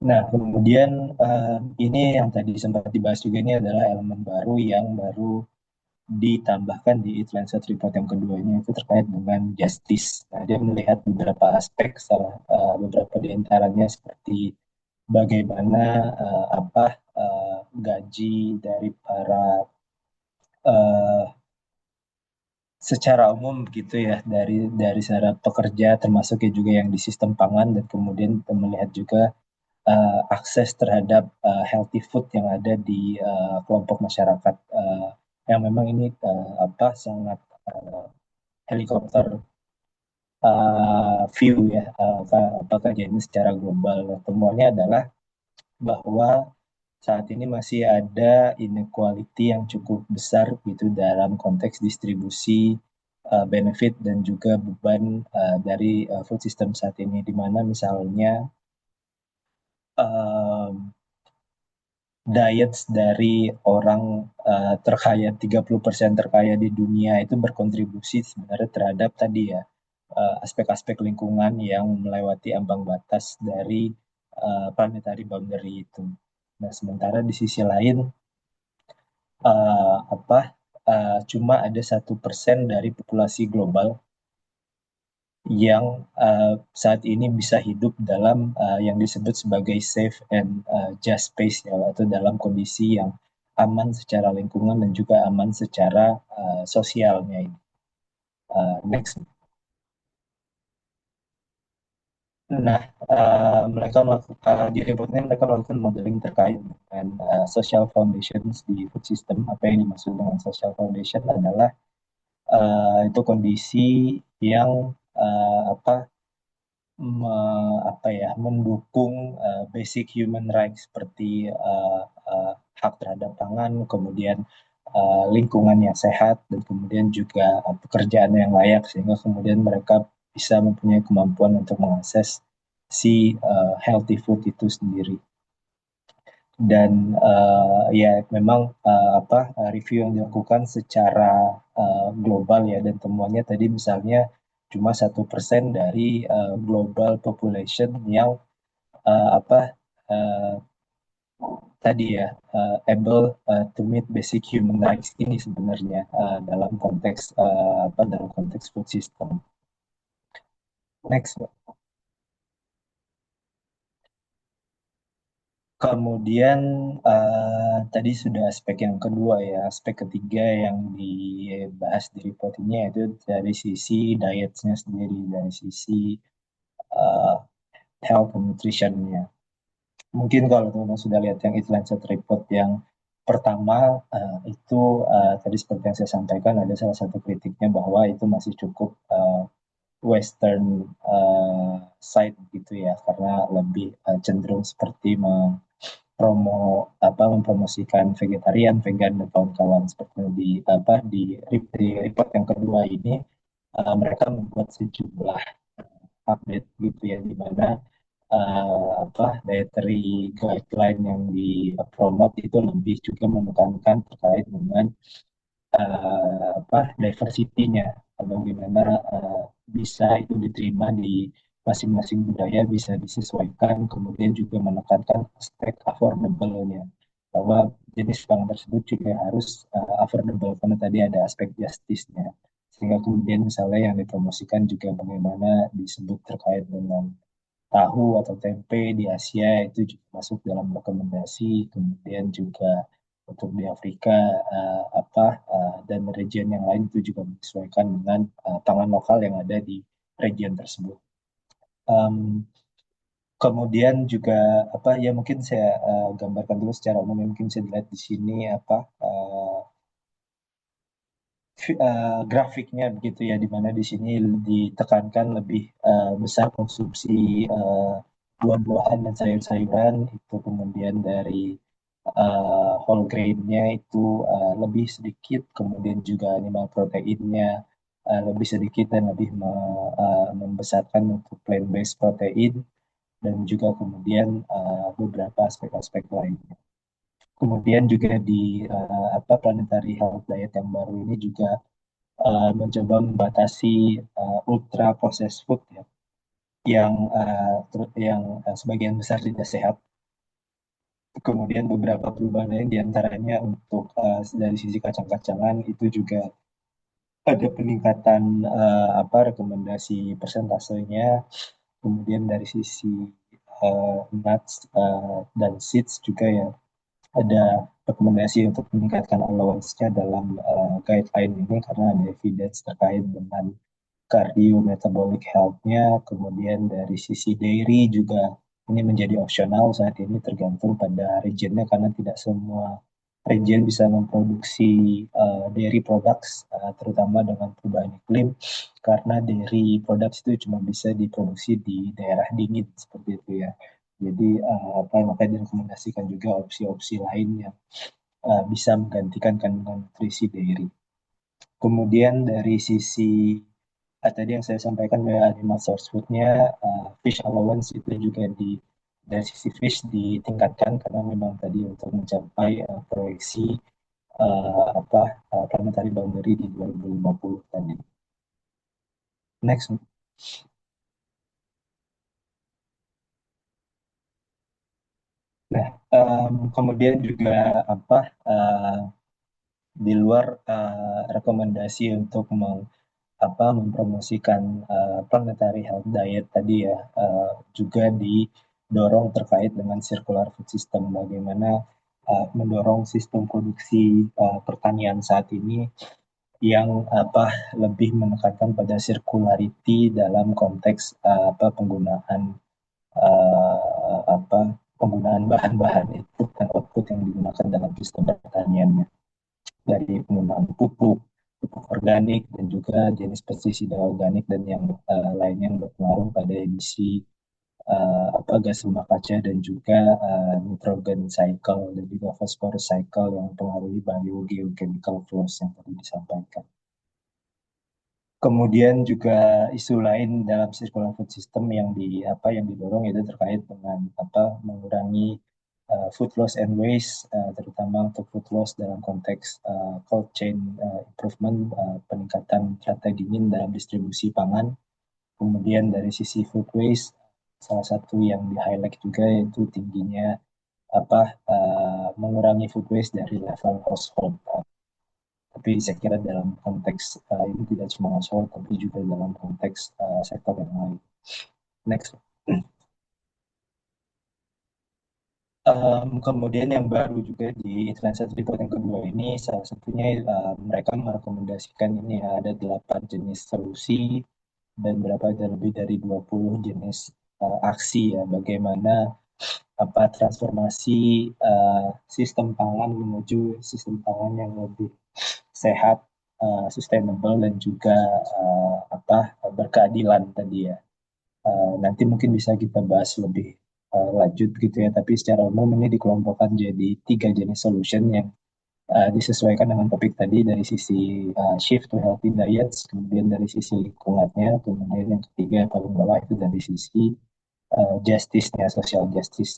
Nah, kemudian ini yang tadi sempat dibahas juga, ini adalah elemen baru yang baru ditambahkan di Eat Lancet report yang keduanya, itu terkait dengan justice. Nah, dia melihat beberapa aspek, beberapa di antaranya seperti bagaimana gaji dari para secara umum gitu ya, dari secara pekerja, termasuk juga yang di sistem pangan, dan kemudian melihat juga akses terhadap healthy food yang ada di kelompok masyarakat, yang memang ini sangat helikopter view ya, kajian secara global. Temuannya adalah bahwa saat ini masih ada inequality yang cukup besar gitu dalam konteks distribusi benefit dan juga beban dari food system saat ini, di mana misalnya diets dari orang terkaya 30% terkaya di dunia itu berkontribusi sebenarnya terhadap tadi ya aspek-aspek lingkungan yang melewati ambang batas dari planetary boundary itu. Nah, sementara di sisi lain cuma ada 1% dari populasi global yang saat ini bisa hidup dalam yang disebut sebagai safe and just space ya, atau dalam kondisi yang aman secara lingkungan dan juga aman secara sosialnya ini. Next. Nah, mereka melakukan di reportnya, mereka melakukan modeling terkait dengan social foundations di food system. Apa yang dimaksud dengan social foundation adalah itu kondisi yang mendukung basic human rights seperti hak terhadap pangan, kemudian lingkungan yang sehat, dan kemudian juga pekerjaan yang layak, sehingga kemudian mereka bisa mempunyai kemampuan untuk mengakses si healthy food itu sendiri. Dan ya memang review yang dilakukan secara global ya, dan temuannya tadi misalnya cuma 1% dari global population yang tadi ya able to meet basic human rights ini sebenarnya dalam konteks food system. Next. Kemudian tadi sudah aspek yang kedua ya, aspek ketiga yang dibahas di report ini yaitu dari sisi dietnya sendiri, dari sisi health and nutritionnya. Mungkin kalau teman-teman sudah lihat yang Eat Lancet report yang pertama itu tadi seperti yang saya sampaikan ada salah satu kritiknya bahwa itu masih cukup Western side gitu ya, karena lebih cenderung seperti mempromosikan vegetarian, vegan dan kawan-kawan seperti di report yang kedua ini mereka membuat sejumlah update gitu ya, di mana dietary guideline yang di promote itu lebih juga menekankan terkait dengan diversity-nya, bagaimana bisa itu diterima di masing-masing budaya, bisa disesuaikan, kemudian juga menekankan aspek affordable-nya, bahwa jenis pangan tersebut juga harus affordable karena tadi ada aspek justice-nya, sehingga kemudian misalnya yang dipromosikan juga bagaimana disebut terkait dengan tahu atau tempe di Asia itu juga masuk dalam rekomendasi, kemudian juga untuk di Afrika dan region yang lain itu juga menyesuaikan dengan pangan lokal yang ada di region tersebut. Um, Kemudian juga ya mungkin saya gambarkan dulu secara umum, mungkin saya lihat di sini grafiknya begitu ya, di mana di sini ditekankan lebih besar konsumsi buah-buahan dan sayur-sayuran, itu kemudian dari whole grain-nya itu lebih sedikit, kemudian juga animal proteinnya lebih sedikit dan lebih membesarkan untuk plant-based protein, dan juga kemudian beberapa aspek-aspek lainnya. Kemudian juga di planetary health diet yang baru ini juga mencoba membatasi ultra processed food ya, yang sebagian besar tidak sehat. Kemudian beberapa perubahan lain diantaranya untuk dari sisi kacang-kacangan itu juga ada peningkatan rekomendasi persentasenya. Kemudian dari sisi nuts dan seeds juga ya ada rekomendasi untuk meningkatkan allowance-nya dalam guideline ini, karena ada evidence terkait dengan cardiometabolic health-nya. Kemudian dari sisi dairy juga ini menjadi opsional saat ini, tergantung pada regionnya, karena tidak semua region bisa memproduksi dairy products, terutama dengan perubahan iklim, karena dairy products itu cuma bisa diproduksi di daerah dingin seperti itu ya. Jadi makanya direkomendasikan juga opsi-opsi lain yang bisa menggantikan kandungan nutrisi dairy. Kemudian dari sisi tadi yang saya sampaikan dari animal source food-nya, fish allowance itu juga dari sisi fish ditingkatkan, karena memang tadi untuk mencapai proyeksi planetary boundary di 2050 tadi. Next. Nah, kemudian juga di luar rekomendasi untuk mempromosikan planetary health diet tadi ya, juga didorong terkait dengan circular food system, bagaimana mendorong sistem produksi pertanian saat ini yang lebih menekankan pada circularity dalam konteks penggunaan bahan-bahan input dan output yang digunakan dalam sistem pertaniannya, dari penggunaan pupuk organik dan juga jenis pestisida organik dan yang lainnya yang berpengaruh pada emisi gas rumah kaca, dan juga nitrogen cycle dan juga phosphorus cycle yang mempengaruhi biogeochemical flows yang tadi disampaikan. Kemudian juga isu lain dalam circular food system yang didorong itu terkait dengan mengurangi food loss and waste, terutama untuk food loss dalam konteks cold chain improvement, peningkatan rantai dingin dalam distribusi pangan. Kemudian dari sisi food waste, salah satu yang di-highlight juga yaitu tingginya mengurangi food waste dari level household. Tapi saya kira dalam konteks ini tidak cuma household, tapi juga dalam konteks sektor yang lain. Next. Kemudian yang baru juga di Lancet Report yang kedua ini, salah satunya mereka merekomendasikan ini ada 8 jenis solusi dan lebih dari 20 jenis aksi ya, bagaimana transformasi sistem pangan menuju sistem pangan yang lebih sehat, sustainable dan juga berkeadilan tadi ya. Nanti mungkin bisa kita bahas lebih lanjut gitu ya, tapi secara umum ini dikelompokkan jadi 3 jenis solution yang disesuaikan dengan topik tadi dari sisi shift to healthy diets, kemudian dari sisi lingkungannya, kemudian yang ketiga yang paling bawah itu dari sisi justice-nya, social justice.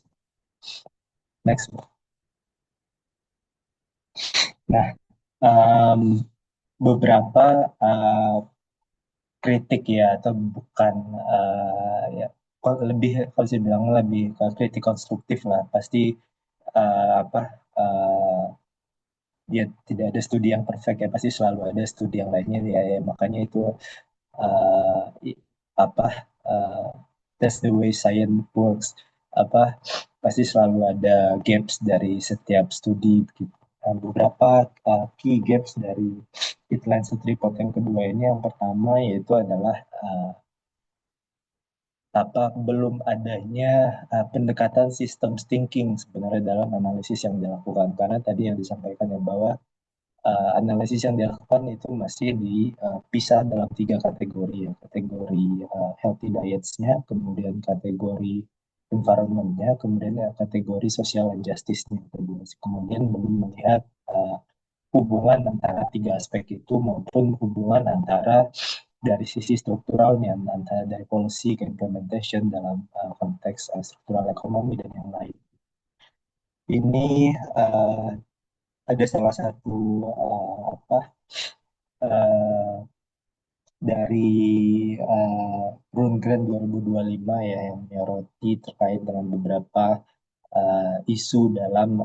Next. Nah, beberapa kritik ya, atau bukan ya, lebih kalau saya bilang lebih kritik konstruktif lah, pasti apa ya, tidak ada studi yang perfect ya, pasti selalu ada studi yang lainnya ya, makanya itu uh, apa uh, that's the way science works, pasti selalu ada gaps dari setiap studi gitu. Beberapa key gaps dari It-Lancet report yang kedua ini, yang pertama yaitu adalah belum adanya pendekatan system thinking sebenarnya dalam analisis yang dilakukan, karena tadi yang disampaikan ya bahwa analisis yang dilakukan itu masih dipisah dalam 3 kategori ya, kategori healthy diets-nya, kemudian kategori environment-nya, kemudian kategori social injustice-nya. Kemudian belum melihat hubungan antara 3 aspek itu maupun hubungan antara dari sisi strukturalnya, antara dari policy ke implementation dalam konteks struktural ekonomi dan yang lain. Ini ada salah satu dari Brundtland 2025 ya, yang menyoroti terkait dengan beberapa isu dalam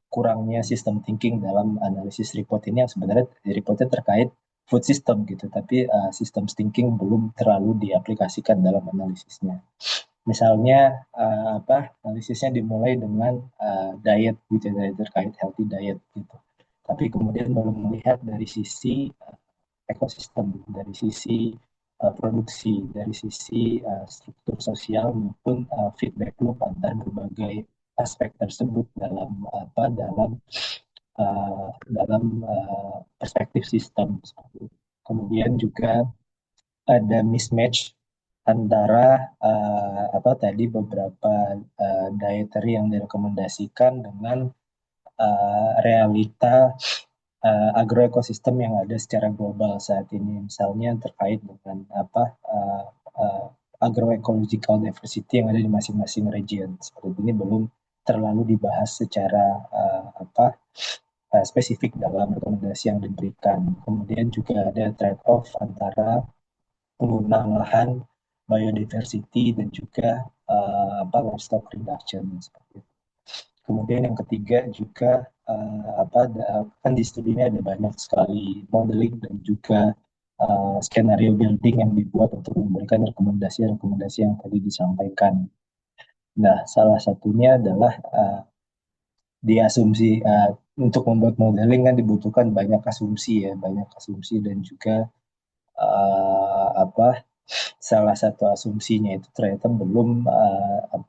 kurangnya sistem thinking dalam analisis report ini, yang sebenarnya reportnya terkait food system gitu, tapi sistem thinking belum terlalu diaplikasikan dalam analisisnya. Misalnya analisisnya dimulai dengan diet gitu, dari terkait healthy diet gitu, tapi kemudian belum melihat dari sisi ekosistem, dari sisi produksi, dari sisi struktur sosial maupun feedback loop antar berbagai aspek tersebut dalam perspektif sistem. Kemudian juga ada mismatch antara tadi beberapa dietary yang direkomendasikan dengan realita agroekosistem yang ada secara global saat ini, misalnya terkait dengan agroecological diversity yang ada di masing-masing region. Seperti ini belum terlalu dibahas secara spesifik dalam rekomendasi yang diberikan. Kemudian juga ada trade-off antara penggunaan lahan, biodiversity, dan juga livestock reduction. Seperti itu. Kemudian yang ketiga juga kan di studi ini ada banyak sekali modeling dan juga skenario building yang dibuat untuk memberikan rekomendasi-rekomendasi yang tadi disampaikan. Nah, salah satunya adalah diasumsi untuk membuat modeling kan dibutuhkan banyak asumsi dan juga salah satu asumsinya itu ternyata belum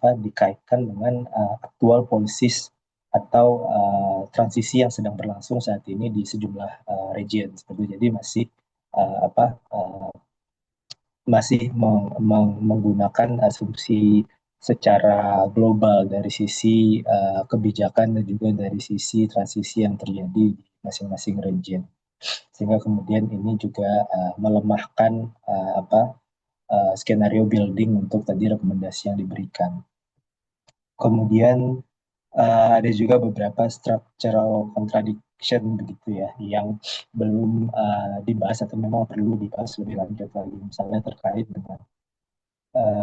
dikaitkan dengan aktual policies atau transisi yang sedang berlangsung saat ini di sejumlah region. Jadi masih menggunakan asumsi secara global dari sisi kebijakan dan juga dari sisi transisi yang terjadi di masing-masing region. Sehingga kemudian ini juga melemahkan skenario building untuk tadi rekomendasi yang diberikan. Kemudian ada juga beberapa structural contradiction begitu ya, yang belum dibahas atau memang perlu dibahas lebih lanjut lagi. Misalnya terkait dengan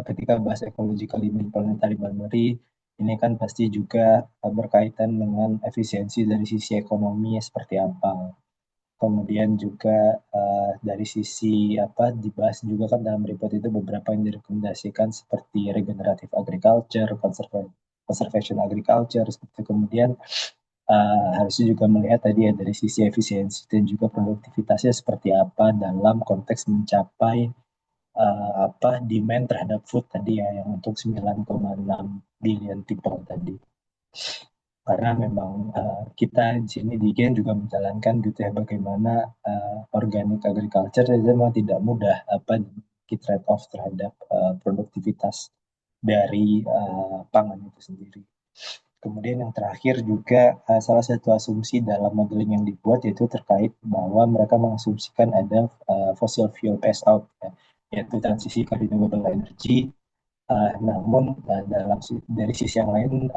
ketika bahas ecological planetary boundary, ini kan pasti juga berkaitan dengan efisiensi dari sisi ekonomi seperti apa. Kemudian juga dari sisi dibahas juga kan dalam report itu beberapa yang direkomendasikan seperti regenerative agriculture, conservation agriculture, seperti kemudian harusnya juga melihat tadi ya dari sisi efisiensi dan juga produktivitasnya seperti apa dalam konteks mencapai demand terhadap food tadi ya, yang untuk 9,6 billion people tadi. Karena memang kita di sini di Gen juga menjalankan gitu ya, bagaimana organic agriculture itu memang tidak mudah trade off terhadap produktivitas dari pangan itu sendiri. Kemudian yang terakhir juga salah satu asumsi dalam modeling yang dibuat yaitu terkait bahwa mereka mengasumsikan ada fossil fuel phase out ya, yaitu transisi ke renewable energy. Namun dari sisi yang lain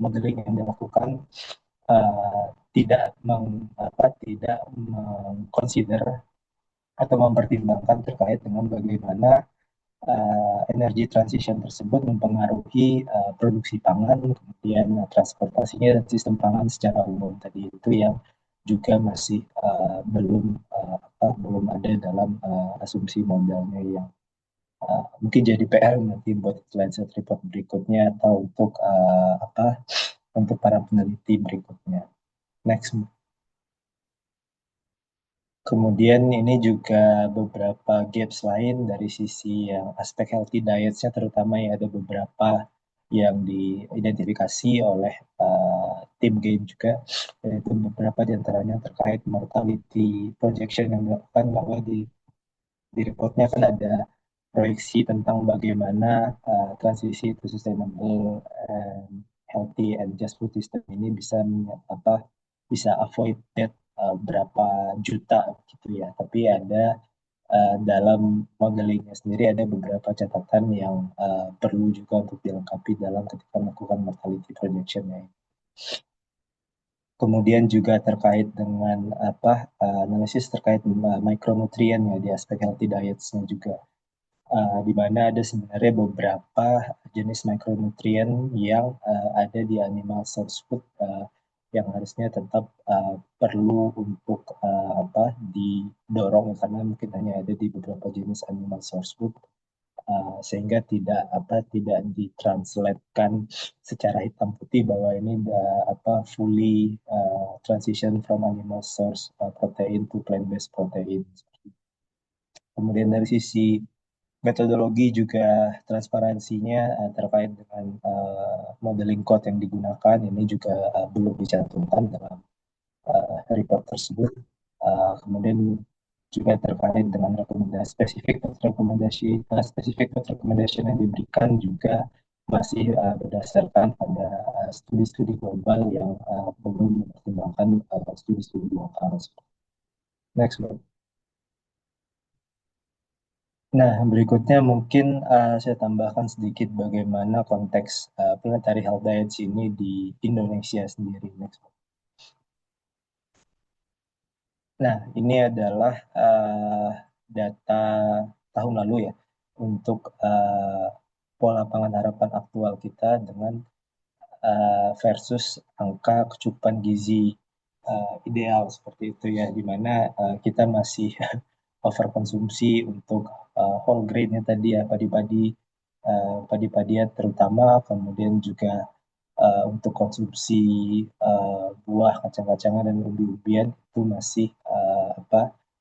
modeling yang dilakukan tidak mengconsider atau mempertimbangkan terkait dengan bagaimana energy transition tersebut mempengaruhi produksi pangan, kemudian transportasinya dan sistem pangan secara umum tadi itu yang juga masih belum ada dalam asumsi modelnya yang mungkin jadi PR nanti buat Lancet report berikutnya atau untuk para peneliti berikutnya. Next. Kemudian ini juga beberapa gaps lain dari sisi yang aspek healthy diets-nya, terutama ya ada beberapa yang diidentifikasi oleh tim Gain juga, yaitu beberapa diantaranya terkait mortality projection yang dilakukan bahwa di reportnya kan ada proyeksi tentang bagaimana transisi to sustainable and healthy and just food system ini bisa avoid death berapa juta gitu ya. Tapi ada dalam modelingnya sendiri ada beberapa catatan yang perlu juga untuk dilengkapi dalam ketika melakukan mortality projection-nya. Kemudian juga terkait dengan analisis terkait mikronutrien ya di aspek healthy diets-nya juga. Di mana ada sebenarnya beberapa jenis mikronutrien yang ada di animal source food yang harusnya tetap perlu untuk didorong karena mungkin hanya ada di beberapa jenis animal source food sehingga tidak ditranslatekan secara hitam putih bahwa ini fully transition from animal source protein to plant-based protein. Kemudian dari sisi metodologi juga transparansinya terkait dengan modeling code yang digunakan ini juga belum dicantumkan dalam report tersebut. Kemudian juga terkait dengan rekomendasi yang diberikan juga masih berdasarkan pada studi-studi global yang belum mempertimbangkan studi-studi lokal. Next, Bro. Nah, berikutnya mungkin saya tambahkan sedikit bagaimana konteks planetary health diets ini di Indonesia sendiri. Next. Nah, ini adalah data tahun lalu ya untuk pola pangan harapan aktual kita dengan versus angka kecukupan gizi ideal seperti itu ya, di mana kita masih overkonsumsi untuk whole grain-nya tadi ya, padi-padian terutama, kemudian juga untuk konsumsi buah, kacang-kacangan dan umbi-umbian itu masih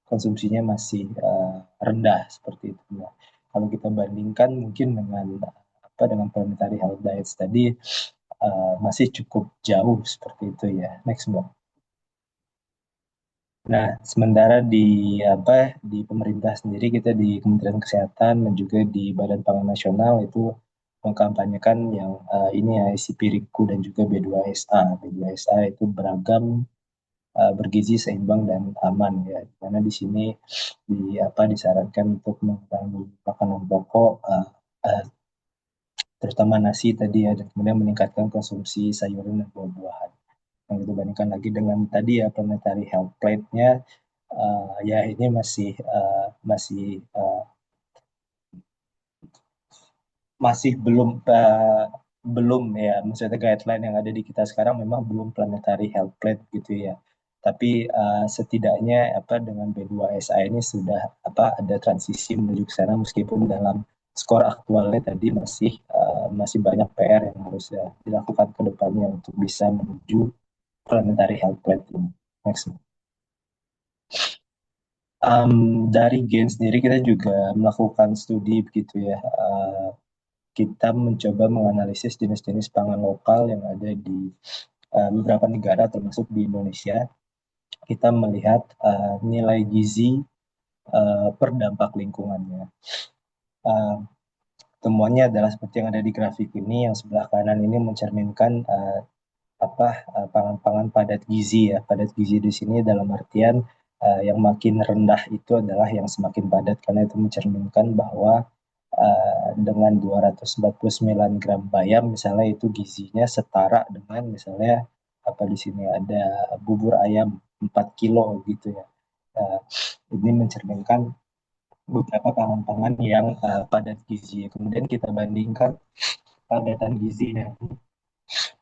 konsumsinya masih rendah seperti itu ya. Kalau kita bandingkan mungkin dengan planetary health diets tadi masih cukup jauh seperti itu ya. Next, Mbak. Nah, sementara di pemerintah sendiri, kita di Kementerian Kesehatan dan juga di Badan Pangan Nasional itu mengkampanyekan yang ini ya, ICP RIKU dan juga B2SA. B2SA itu beragam, bergizi, seimbang dan aman ya. Karena di sini disarankan untuk mengurangi makanan pokok, terutama nasi tadi ya, dan kemudian meningkatkan konsumsi sayuran dan buah-buahan. Yang dibandingkan lagi dengan tadi ya planetary health plate-nya ya ini masih belum ya, maksudnya guideline yang ada di kita sekarang memang belum planetary health plate gitu ya. Tapi setidaknya dengan B2SA ini sudah ada transisi menuju ke sana, meskipun dalam skor aktualnya tadi masih banyak PR yang harus dilakukan ke depannya untuk bisa menuju planetary health plate ini. Next. Dari Gain sendiri kita juga melakukan studi begitu ya. Kita mencoba menganalisis jenis-jenis pangan lokal yang ada di beberapa negara termasuk di Indonesia. Kita melihat nilai gizi per dampak lingkungannya. Temuannya adalah seperti yang ada di grafik ini, yang sebelah kanan ini mencerminkan pangan-pangan padat gizi ya. Padat gizi di sini dalam artian yang makin rendah itu adalah yang semakin padat, karena itu mencerminkan bahwa dengan 249 gram bayam misalnya, itu gizinya setara dengan misalnya di sini ada bubur ayam 4 kilo gitu ya. Ini mencerminkan beberapa pangan-pangan yang padat gizi. Kemudian kita bandingkan padatan gizinya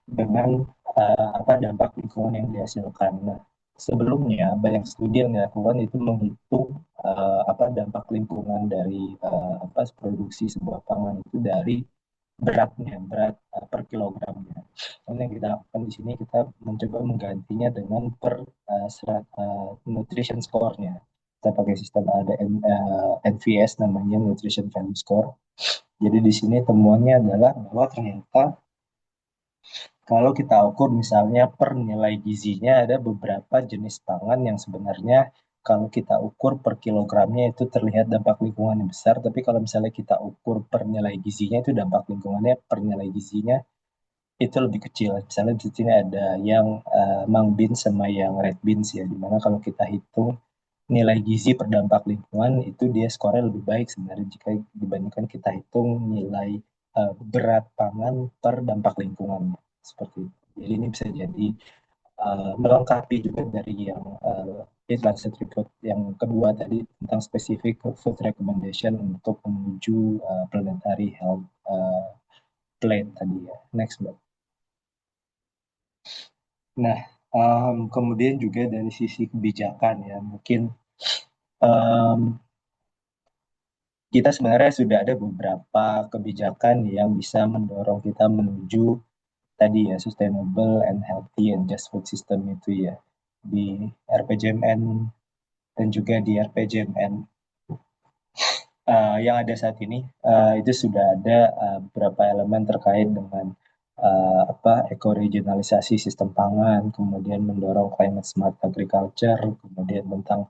dengan dampak lingkungan yang dihasilkan. Nah, sebelumnya banyak studi yang dilakukan itu menghitung dampak lingkungan dari produksi sebuah pangan itu dari berat per kilogramnya. Dan yang kita lakukan di sini, kita mencoba menggantinya dengan per nutrition score-nya. Kita pakai sistem ada NVS, namanya Nutrition Value Score. Jadi di sini temuannya adalah bahwa ternyata kalau kita ukur misalnya per nilai gizinya, ada beberapa jenis pangan yang sebenarnya kalau kita ukur per kilogramnya itu terlihat dampak lingkungannya besar, tapi kalau misalnya kita ukur per nilai gizinya, itu dampak lingkungannya per nilai gizinya itu lebih kecil. Misalnya di sini ada yang mung beans sama yang red beans ya, dimana kalau kita hitung nilai gizi per dampak lingkungan itu dia skornya lebih baik sebenarnya jika dibandingkan kita hitung nilai berat pangan per dampak lingkungan seperti itu. Jadi ini bisa jadi melengkapi juga dari yang Lancet Report yang kedua tadi tentang spesifik food recommendation untuk menuju planetary health plan tadi ya. Next, Mbak. Nah, kemudian juga dari sisi kebijakan ya, mungkin kita sebenarnya sudah ada beberapa kebijakan yang bisa mendorong kita menuju tadi ya, sustainable and healthy and just food system itu ya, di RPJMN dan juga di RPJMN yang ada saat ini. Itu sudah ada beberapa elemen terkait dengan ekoregionalisasi sistem pangan, kemudian mendorong climate smart agriculture, kemudian tentang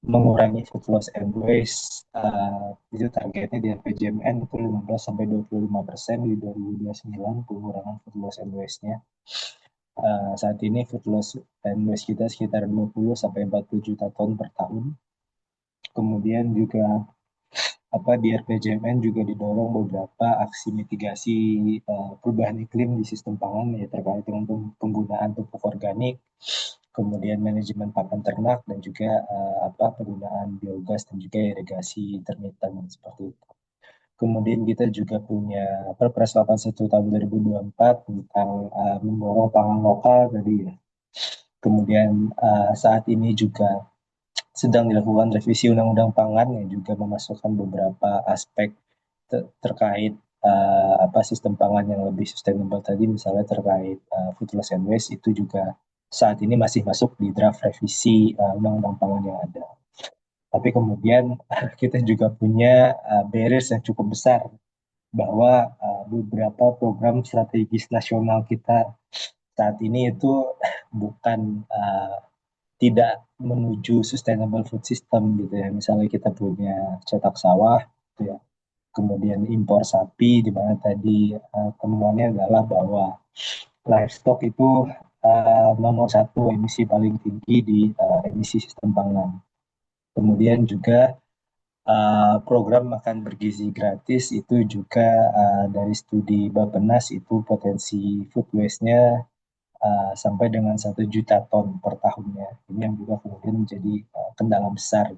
mengurangi food loss and waste. Itu targetnya di RPJMN itu 15-25% di 2029 pengurangan food loss and waste-nya. Saat ini food loss and waste kita sekitar 20-40 juta ton per tahun. Kemudian juga di RPJMN juga didorong beberapa aksi mitigasi perubahan iklim di sistem pangan ya, terkait dengan penggunaan pupuk organik, kemudian manajemen pakan ternak, dan juga penggunaan biogas dan juga irigasi intermittent seperti itu. Kemudian kita juga punya Perpres 81 tahun 2024 tentang mendorong pangan lokal tadi ya. Kemudian saat ini juga sedang dilakukan revisi Undang-Undang Pangan yang juga memasukkan beberapa aspek terkait sistem pangan yang lebih sustainable tadi, misalnya terkait food loss and waste, itu juga saat ini masih masuk di draft revisi Undang-Undang Pangan yang ada. Tapi kemudian kita juga punya barriers yang cukup besar, bahwa beberapa program strategis nasional kita saat ini itu bukan tidak menuju sustainable food system gitu ya. Misalnya kita punya cetak sawah gitu ya, kemudian impor sapi, di mana tadi temuannya adalah bahwa livestock itu nomor satu emisi paling tinggi di emisi sistem pangan. Kemudian juga program makan bergizi gratis itu juga dari studi Bappenas itu potensi food waste-nya sampai dengan 1 juta ton per tahunnya. Ini yang juga kemudian menjadi kendala besar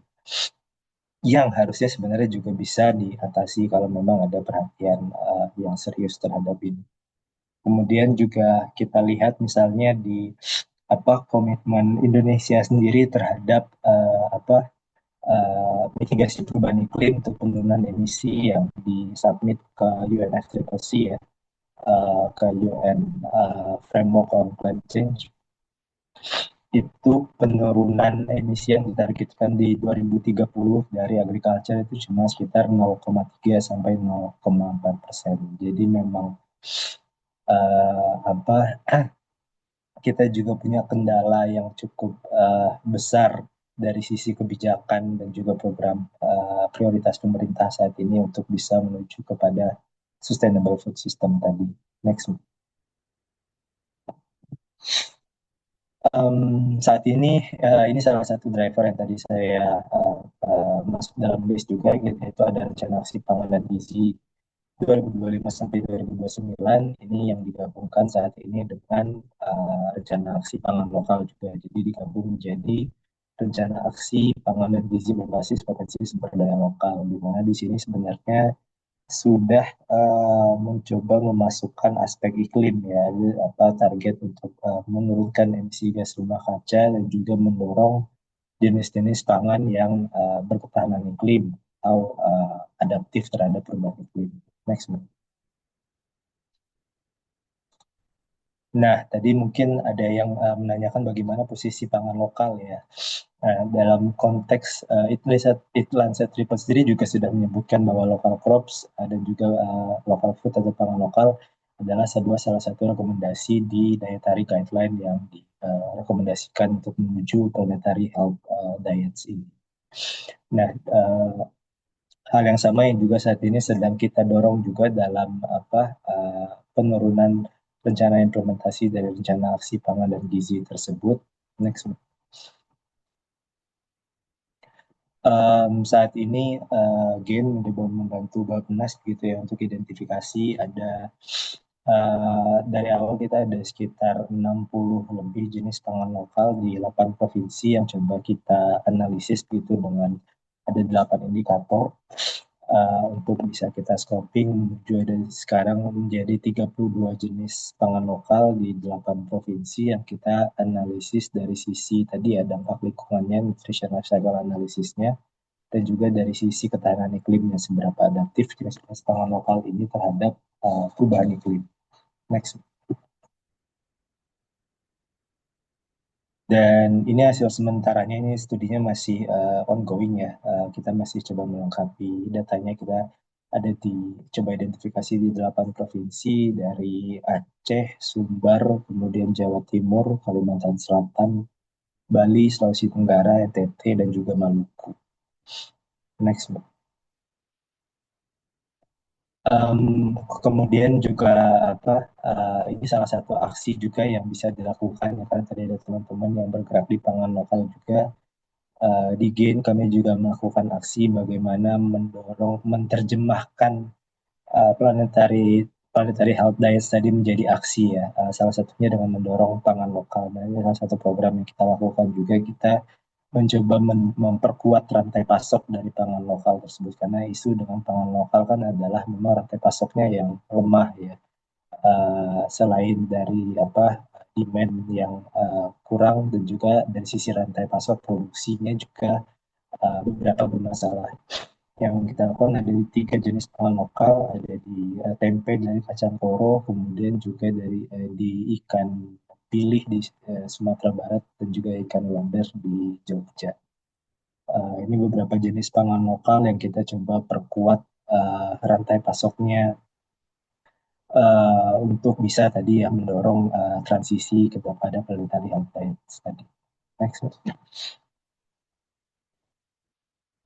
yang harusnya sebenarnya juga bisa diatasi kalau memang ada perhatian yang serius terhadap ini. Kemudian juga kita lihat misalnya di komitmen Indonesia sendiri terhadap mitigasi perubahan iklim untuk penurunan emisi yang disubmit ke UNFCCC ya, ke UN Framework on Climate Change. itu penurunan emisi yang ditargetkan di 2030 dari agriculture itu cuma sekitar 0,3 sampai 0,4%. Jadi memang apa kita juga punya kendala yang cukup besar dari sisi kebijakan dan juga program prioritas pemerintah saat ini untuk bisa menuju kepada sustainable food system tadi. Next. Saat ini salah satu driver yang tadi saya masuk dalam list juga, gitu, itu ada rencana aksi pangan dan gizi 2025 sampai 2029 ini yang digabungkan saat ini dengan rencana aksi pangan lokal juga. Jadi digabung menjadi rencana aksi pangan dan gizi berbasis potensi sumber daya lokal, di mana di sini sebenarnya sudah mencoba memasukkan aspek iklim ya, apa target untuk menurunkan emisi gas rumah kaca dan juga mendorong jenis-jenis pangan yang berketahanan iklim atau adaptif terhadap perubahan iklim. Next. Nah, tadi mungkin ada yang menanyakan bagaimana posisi pangan lokal ya. Dalam konteks Lancet Report sendiri juga sudah menyebutkan bahwa local crops dan juga local food atau pangan lokal adalah salah satu rekomendasi di dietary guideline yang direkomendasikan untuk menuju planetary health diets ini. Nah, hal yang sama yang juga saat ini sedang kita dorong juga dalam penurunan rencana implementasi dari rencana aksi pangan dan gizi tersebut. Next. Saat ini Gen mencoba membantu Bappenas gitu ya untuk identifikasi ada dari awal kita ada sekitar 60 lebih jenis pangan lokal di 8 provinsi yang coba kita analisis gitu dengan ada 8 indikator untuk bisa kita scoping menuju ada sekarang menjadi 32 jenis pangan lokal di 8 provinsi yang kita analisis dari sisi tadi ya dampak lingkungannya, nutrition life cycle analisisnya, dan juga dari sisi ketahanan iklimnya seberapa adaptif jenis-jenis pangan lokal ini terhadap perubahan iklim. Next. Dan ini hasil sementaranya, ini studinya masih ongoing ya. Kita masih coba melengkapi datanya. Kita ada coba identifikasi di 8 provinsi dari Aceh, Sumbar, kemudian Jawa Timur, Kalimantan Selatan, Bali, Sulawesi Tenggara, NTT, dan juga Maluku. Next. Kemudian juga ini salah satu aksi juga yang bisa dilakukan ya, karena tadi ada teman-teman yang bergerak di pangan lokal juga. Di GAIN kami juga melakukan aksi bagaimana mendorong menerjemahkan planetary health diets tadi menjadi aksi ya. Salah satunya dengan mendorong pangan lokal. Nah, ini salah satu program yang kita lakukan juga, kita mencoba memperkuat rantai pasok dari pangan lokal tersebut, karena isu dengan pangan lokal kan adalah memang rantai pasoknya yang lemah ya. Selain dari demand yang kurang, dan juga dari sisi rantai pasok produksinya juga beberapa bermasalah. Yang kita lakukan ada di 3 jenis pangan lokal, ada di tempe dari kacang koro, kemudian juga di ikan pilih di Sumatera Barat, dan juga ikan wader di Jogja. Ini beberapa jenis pangan lokal yang kita coba perkuat rantai pasoknya untuk bisa tadi ya mendorong transisi kepada planetary health diets tadi. Next.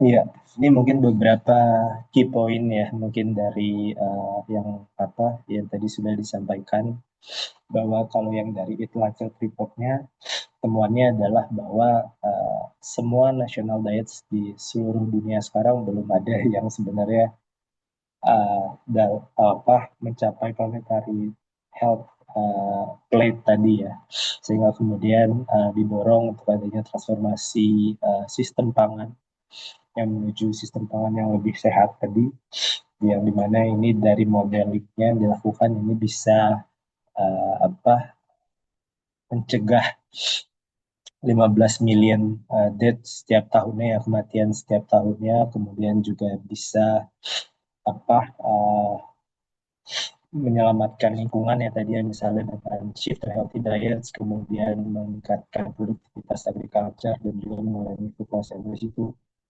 Iya, ini mungkin beberapa key point ya, mungkin dari yang tadi sudah disampaikan, bahwa kalau yang dari Eat Lancet Report-nya, temuannya adalah bahwa semua national diets di seluruh dunia sekarang belum ada yang sebenarnya mencapai planetary health plate tadi ya, sehingga kemudian didorong untuk adanya transformasi sistem pangan yang menuju sistem pangan yang lebih sehat tadi, yang dimana ini dari modelingnya yang dilakukan ini bisa mencegah 15 million death setiap tahunnya ya, kematian setiap tahunnya, kemudian juga bisa menyelamatkan lingkungan ya tadi ya, misalnya dengan shift to healthy diets, kemudian meningkatkan produktivitas agriculture dan juga mengurangi food loss emission itu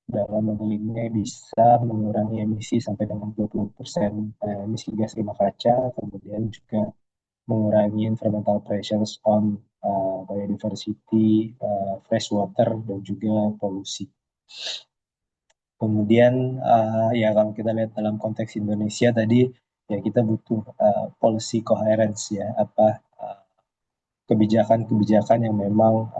dalam model ini bisa mengurangi emisi sampai dengan 20% emisi gas rumah kaca, kemudian juga mengurangi environmental pressures on biodiversity, fresh water, dan juga polusi. Kemudian ya kalau kita lihat dalam konteks Indonesia tadi ya kita butuh policy coherence ya, apa kebijakan-kebijakan yang memang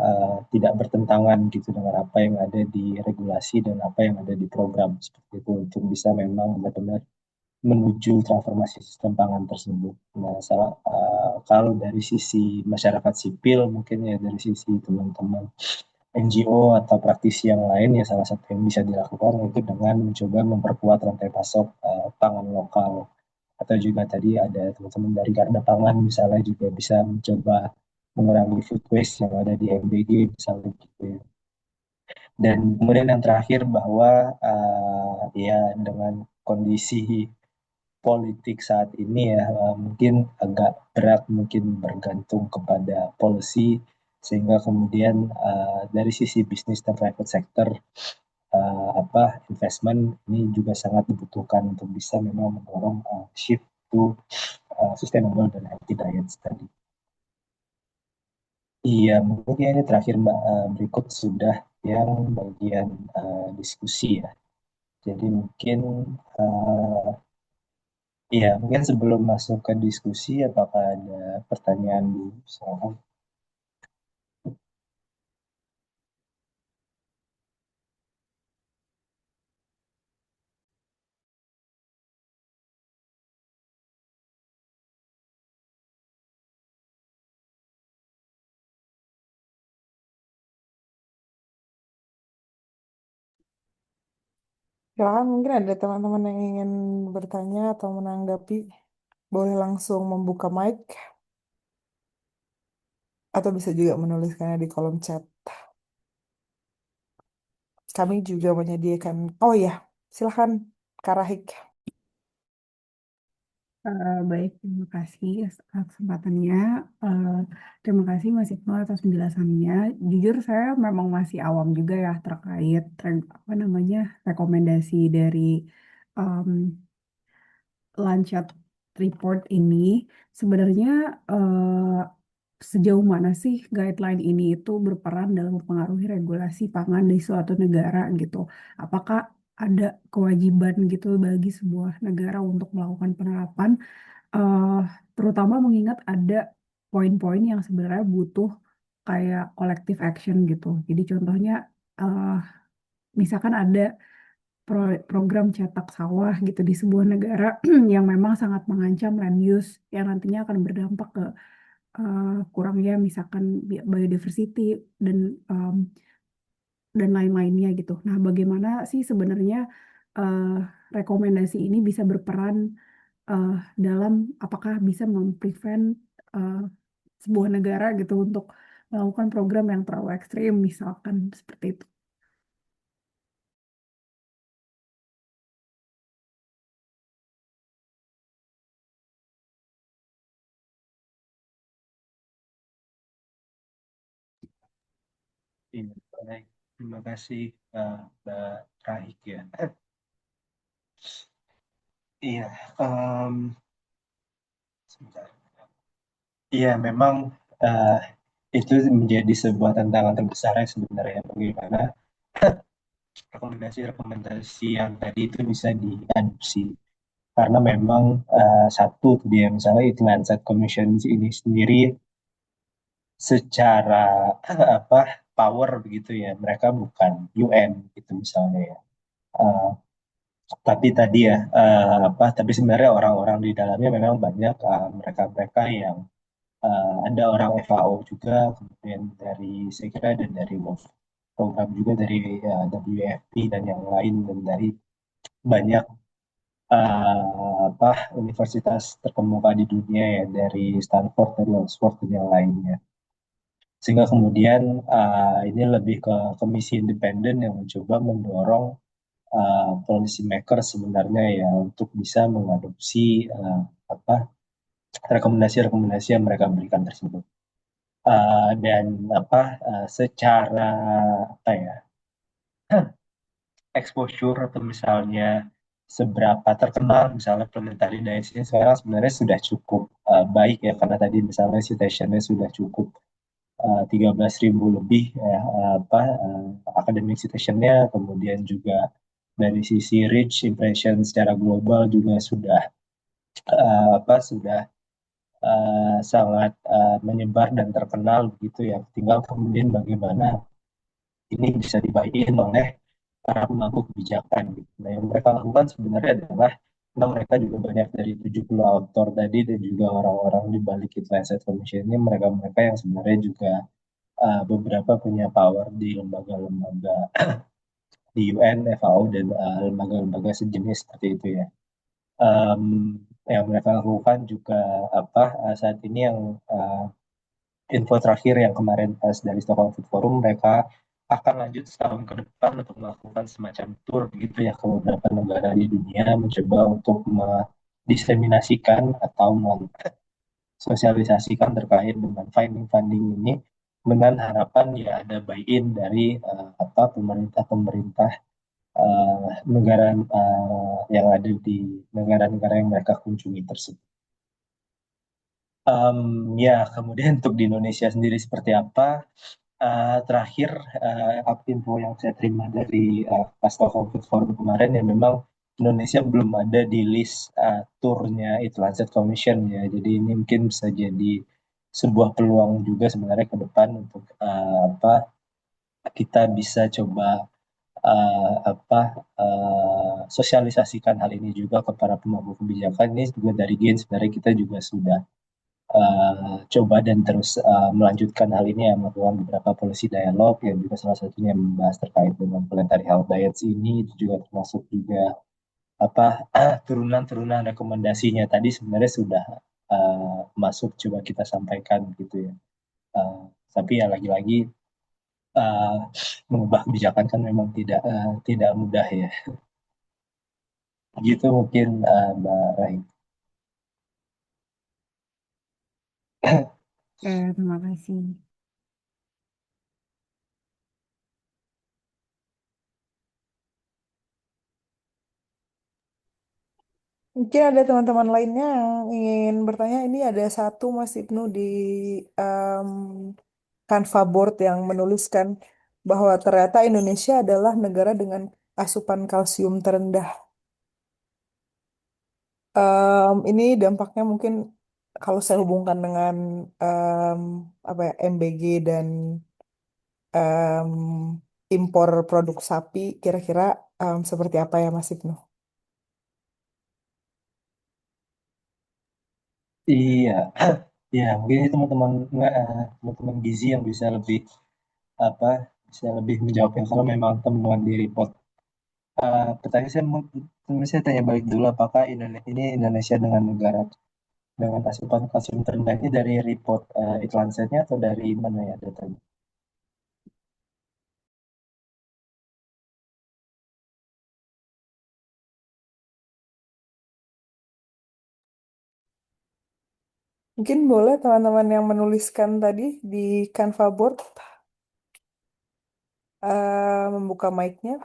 tidak bertentangan gitu dengan apa yang ada di regulasi dan apa yang ada di program seperti itu untuk bisa memang benar-benar menuju transformasi sistem pangan tersebut. Nah, kalau dari sisi masyarakat sipil mungkin ya dari sisi teman-teman NGO atau praktisi yang lain ya salah satu yang bisa dilakukan itu dengan mencoba memperkuat rantai pasok pangan lokal atau juga tadi ada teman-teman dari Garda Pangan misalnya juga bisa mencoba mengurangi food waste yang ada di MBG misalnya gitu ya. Dan kemudian yang terakhir bahwa ya dengan kondisi politik saat ini ya mungkin agak berat mungkin bergantung kepada policy sehingga kemudian dari sisi bisnis dan private sector investment ini juga sangat dibutuhkan untuk bisa memang mendorong shift to sustainable dan healthy diets tadi. Iya, mungkin ya ini terakhir Mbak, berikut sudah yang bagian diskusi ya. Jadi mungkin iya, mungkin sebelum masuk ke diskusi, apakah ada pertanyaan dulu? Silakan. Silakan mungkin ada teman-teman yang ingin bertanya atau menanggapi. Boleh langsung membuka mic atau bisa juga menuliskannya di kolom chat. Kami juga menyediakan, oh ya, silakan Kak Rahik. Baik, terima kasih atas kesempatannya. Eh, Terima kasih Mas Ibnu atas penjelasannya. Jujur saya memang masih awam juga ya terkait apa namanya rekomendasi dari em, Lancet report ini. Sebenarnya sejauh mana sih guideline ini itu berperan dalam mempengaruhi regulasi pangan di suatu negara gitu? Apakah ada kewajiban gitu bagi sebuah negara untuk melakukan penerapan? eh Terutama mengingat ada poin-poin yang sebenarnya butuh kayak collective action gitu. Jadi contohnya eh misalkan ada program cetak sawah gitu di sebuah negara yang memang sangat mengancam land use yang nantinya akan berdampak ke kurangnya misalkan biodiversity dan em, dan lain-lainnya gitu. Nah, bagaimana sih sebenarnya eh, rekomendasi ini bisa berperan eh, dalam apakah bisa memprevent eh, sebuah negara gitu untuk melakukan program yang terlalu ekstrim, misalkan seperti itu. Iya, baik. Terima kasih Mbak Rahik ya. Iya, sebentar. Iya, memang eh, itu menjadi sebuah tantangan terbesar ya sebenarnya bagaimana rekomendasi-rekomendasi yang tadi itu bisa diadopsi. Karena memang satu dia misalnya itu Lancet Commission ini sendiri secara apa power begitu ya mereka bukan UN gitu misalnya ya. Eh, tapi tadi ya tapi sebenarnya orang-orang di dalamnya memang banyak mereka-mereka yang ada orang FAO juga kemudian dari saya kira dan dari World program juga dari WFP dan yang lain dan dari banyak universitas terkemuka di dunia ya dari Stanford dari Oxford dan yang lainnya sehingga kemudian ini lebih ke komisi independen yang mencoba mendorong policy maker sebenarnya ya untuk bisa mengadopsi apa rekomendasi-rekomendasi yang mereka berikan tersebut. Dan secara apa ya exposure atau misalnya seberapa terkenal misalnya planetary dice ini sekarang sebenarnya sudah cukup baik ya, karena tadi misalnya citationnya sudah cukup 13.000 lebih ya, academic citationnya, kemudian juga dari sisi reach impression secara global juga sudah sudah sangat menyebar dan terkenal begitu ya. Tinggal kemudian bagaimana ini bisa dibagiin oleh para pemangku kebijakan gitu. Nah, yang mereka lakukan sebenarnya adalah memang mereka juga banyak dari 70 author tadi dan juga orang-orang di balik It Lancet Commission ini, mereka-mereka yang sebenarnya juga beberapa punya power di lembaga-lembaga di UN, FAO, dan lembaga-lembaga sejenis seperti itu ya. Um, yang mereka lakukan juga saat ini yang info terakhir yang kemarin pas dari Stockholm Food Forum, mereka akan lanjut setahun ke depan untuk melakukan semacam tour begitu ya ke beberapa negara di dunia, mencoba untuk mendiseminasikan atau mensosialisasikan terkait dengan funding ini, dengan harapan ya ada buy-in dari pemerintah-pemerintah negara yang ada di negara-negara yang mereka kunjungi tersebut. Ya, kemudian untuk di Indonesia sendiri seperti apa? Terakhir, info yang saya terima dari Pasca COVID Forum kemarin, ya memang Indonesia belum ada di list turnya It Lancet Commission ya. Jadi ini mungkin bisa jadi sebuah peluang juga sebenarnya ke depan untuk kita bisa coba sosialisasikan hal ini juga ke para pemangku kebijakan. Ini juga dari GAIN sebenarnya kita juga sudah coba dan terus melanjutkan hal ini, yang melakukan beberapa policy dialog yang juga salah satunya membahas terkait dengan planetary health diets ini. Itu juga termasuk juga turunan-turunan rekomendasinya tadi sebenarnya sudah masuk, coba kita sampaikan gitu ya. Tapi ya lagi-lagi uh, mengubah kebijakan kan memang tidak mudah ya. Gitu mungkin Mbak Rahim. Oke, terima kasih. Mungkin ada teman-teman lainnya yang ingin bertanya. Ini ada satu Mas Ibnu di em, Canva board yang menuliskan bahwa ternyata Indonesia adalah negara dengan asupan kalsium terendah. Ini dampaknya mungkin kalau saya hubungkan dengan em, MBG dan em, impor produk sapi, kira-kira seperti apa ya Mas Ibnu? Iya, ya mungkin itu teman-teman teman-teman gizi yang bisa lebih apa bisa lebih menjawabnya kalau memang temuan di report. Pertanyaan saya tanya balik dulu, apakah Indonesia dengan negara dengan asupan kalsium terendah ini dari report iklan setnya atau dari mana ya datanya? Mungkin boleh teman-teman yang menuliskan tadi di Canva board membuka mic-nya.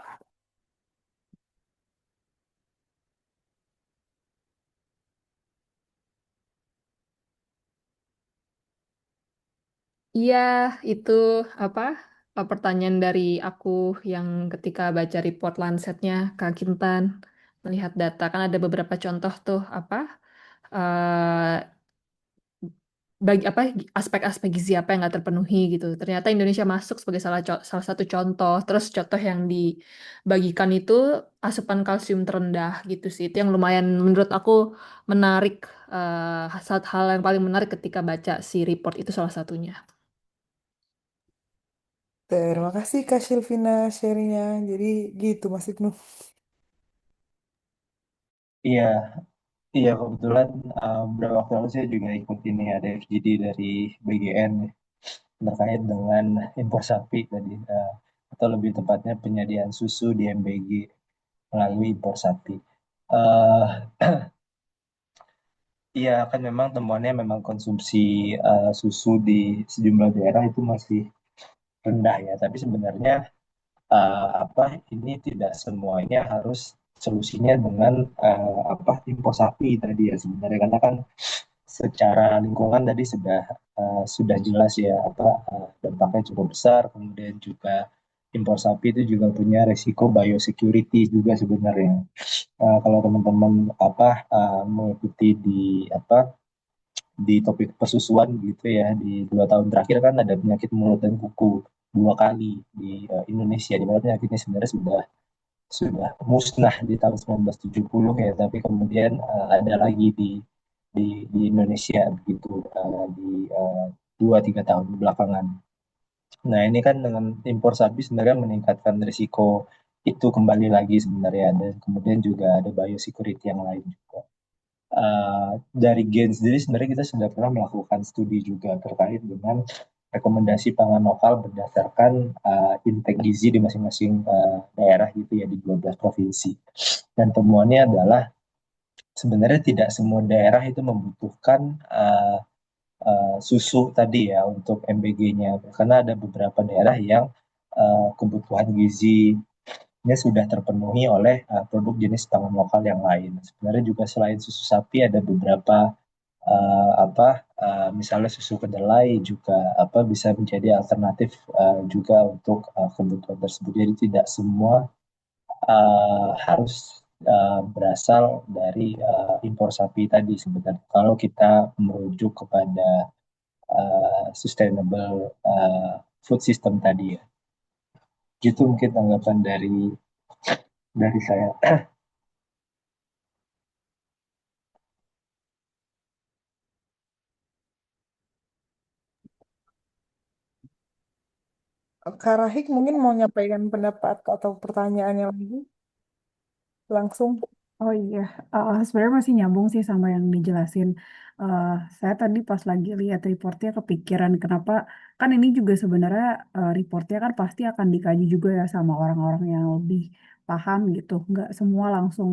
Iya, itu apa? Pertanyaan dari aku yang ketika baca report Lancetnya Kak Kintan melihat data kan ada beberapa contoh tuh eh bagi apa aspek-aspek gizi apa yang nggak terpenuhi gitu. Ternyata Indonesia masuk sebagai salah satu contoh. Terus contoh yang dibagikan itu asupan kalsium terendah gitu sih. Itu yang lumayan menurut aku menarik. Saat hal yang paling menarik ketika baca si report itu salah satunya. Terima kasih Kak Silvina sharingnya. Jadi gitu Mas Ibnu. Iya, iya kebetulan beberapa waktu lalu saya juga ikut ini ada FGD dari BGN terkait dengan impor sapi tadi, atau lebih tepatnya penyediaan susu di MBG melalui impor sapi. Eh Iya kan memang temuannya memang konsumsi susu di sejumlah daerah itu masih rendah ya. Tapi sebenarnya apa ini tidak semuanya harus solusinya dengan impor sapi tadi ya sebenarnya karena kan secara lingkungan tadi sudah jelas ya dampaknya cukup besar. Kemudian juga impor sapi itu juga punya resiko biosecurity juga sebenarnya. Kalau teman-teman mengikuti di topik persusuan gitu ya di 2 tahun terakhir kan ada penyakit mulut dan kuku 2 kali di Indonesia di mana penyakitnya sebenarnya sudah musnah di tahun 1970 ya tapi kemudian ada lagi di Indonesia begitu di 2-3 tahun belakangan. Nah ini kan dengan impor sapi sebenarnya meningkatkan risiko itu kembali lagi sebenarnya dan kemudian juga ada biosecurity yang lain juga. Dari Gen sendiri sebenarnya kita sudah pernah melakukan studi juga terkait dengan rekomendasi pangan lokal berdasarkan intake gizi di masing-masing daerah gitu ya di 12 provinsi. Dan temuannya adalah sebenarnya tidak semua daerah itu membutuhkan susu tadi ya untuk MBG-nya karena ada beberapa daerah yang kebutuhan gizinya sudah terpenuhi oleh produk jenis pangan lokal yang lain. Sebenarnya juga selain susu sapi ada beberapa misalnya susu kedelai juga bisa menjadi alternatif juga untuk kebutuhan tersebut. Jadi tidak semua harus berasal dari impor sapi tadi sebenarnya. Kalau kita merujuk kepada sustainable food system tadi ya. Gitu mungkin tanggapan dari saya. Kak Rahik mungkin mau nyampaikan pendapat atau pertanyaannya lagi langsung. Oh iya, sebenarnya masih nyambung sih sama yang dijelasin. Eh, saya tadi pas lagi lihat reportnya kepikiran kenapa kan ini juga sebenarnya reportnya kan pasti akan dikaji juga ya sama orang-orang yang lebih paham gitu. Nggak semua langsung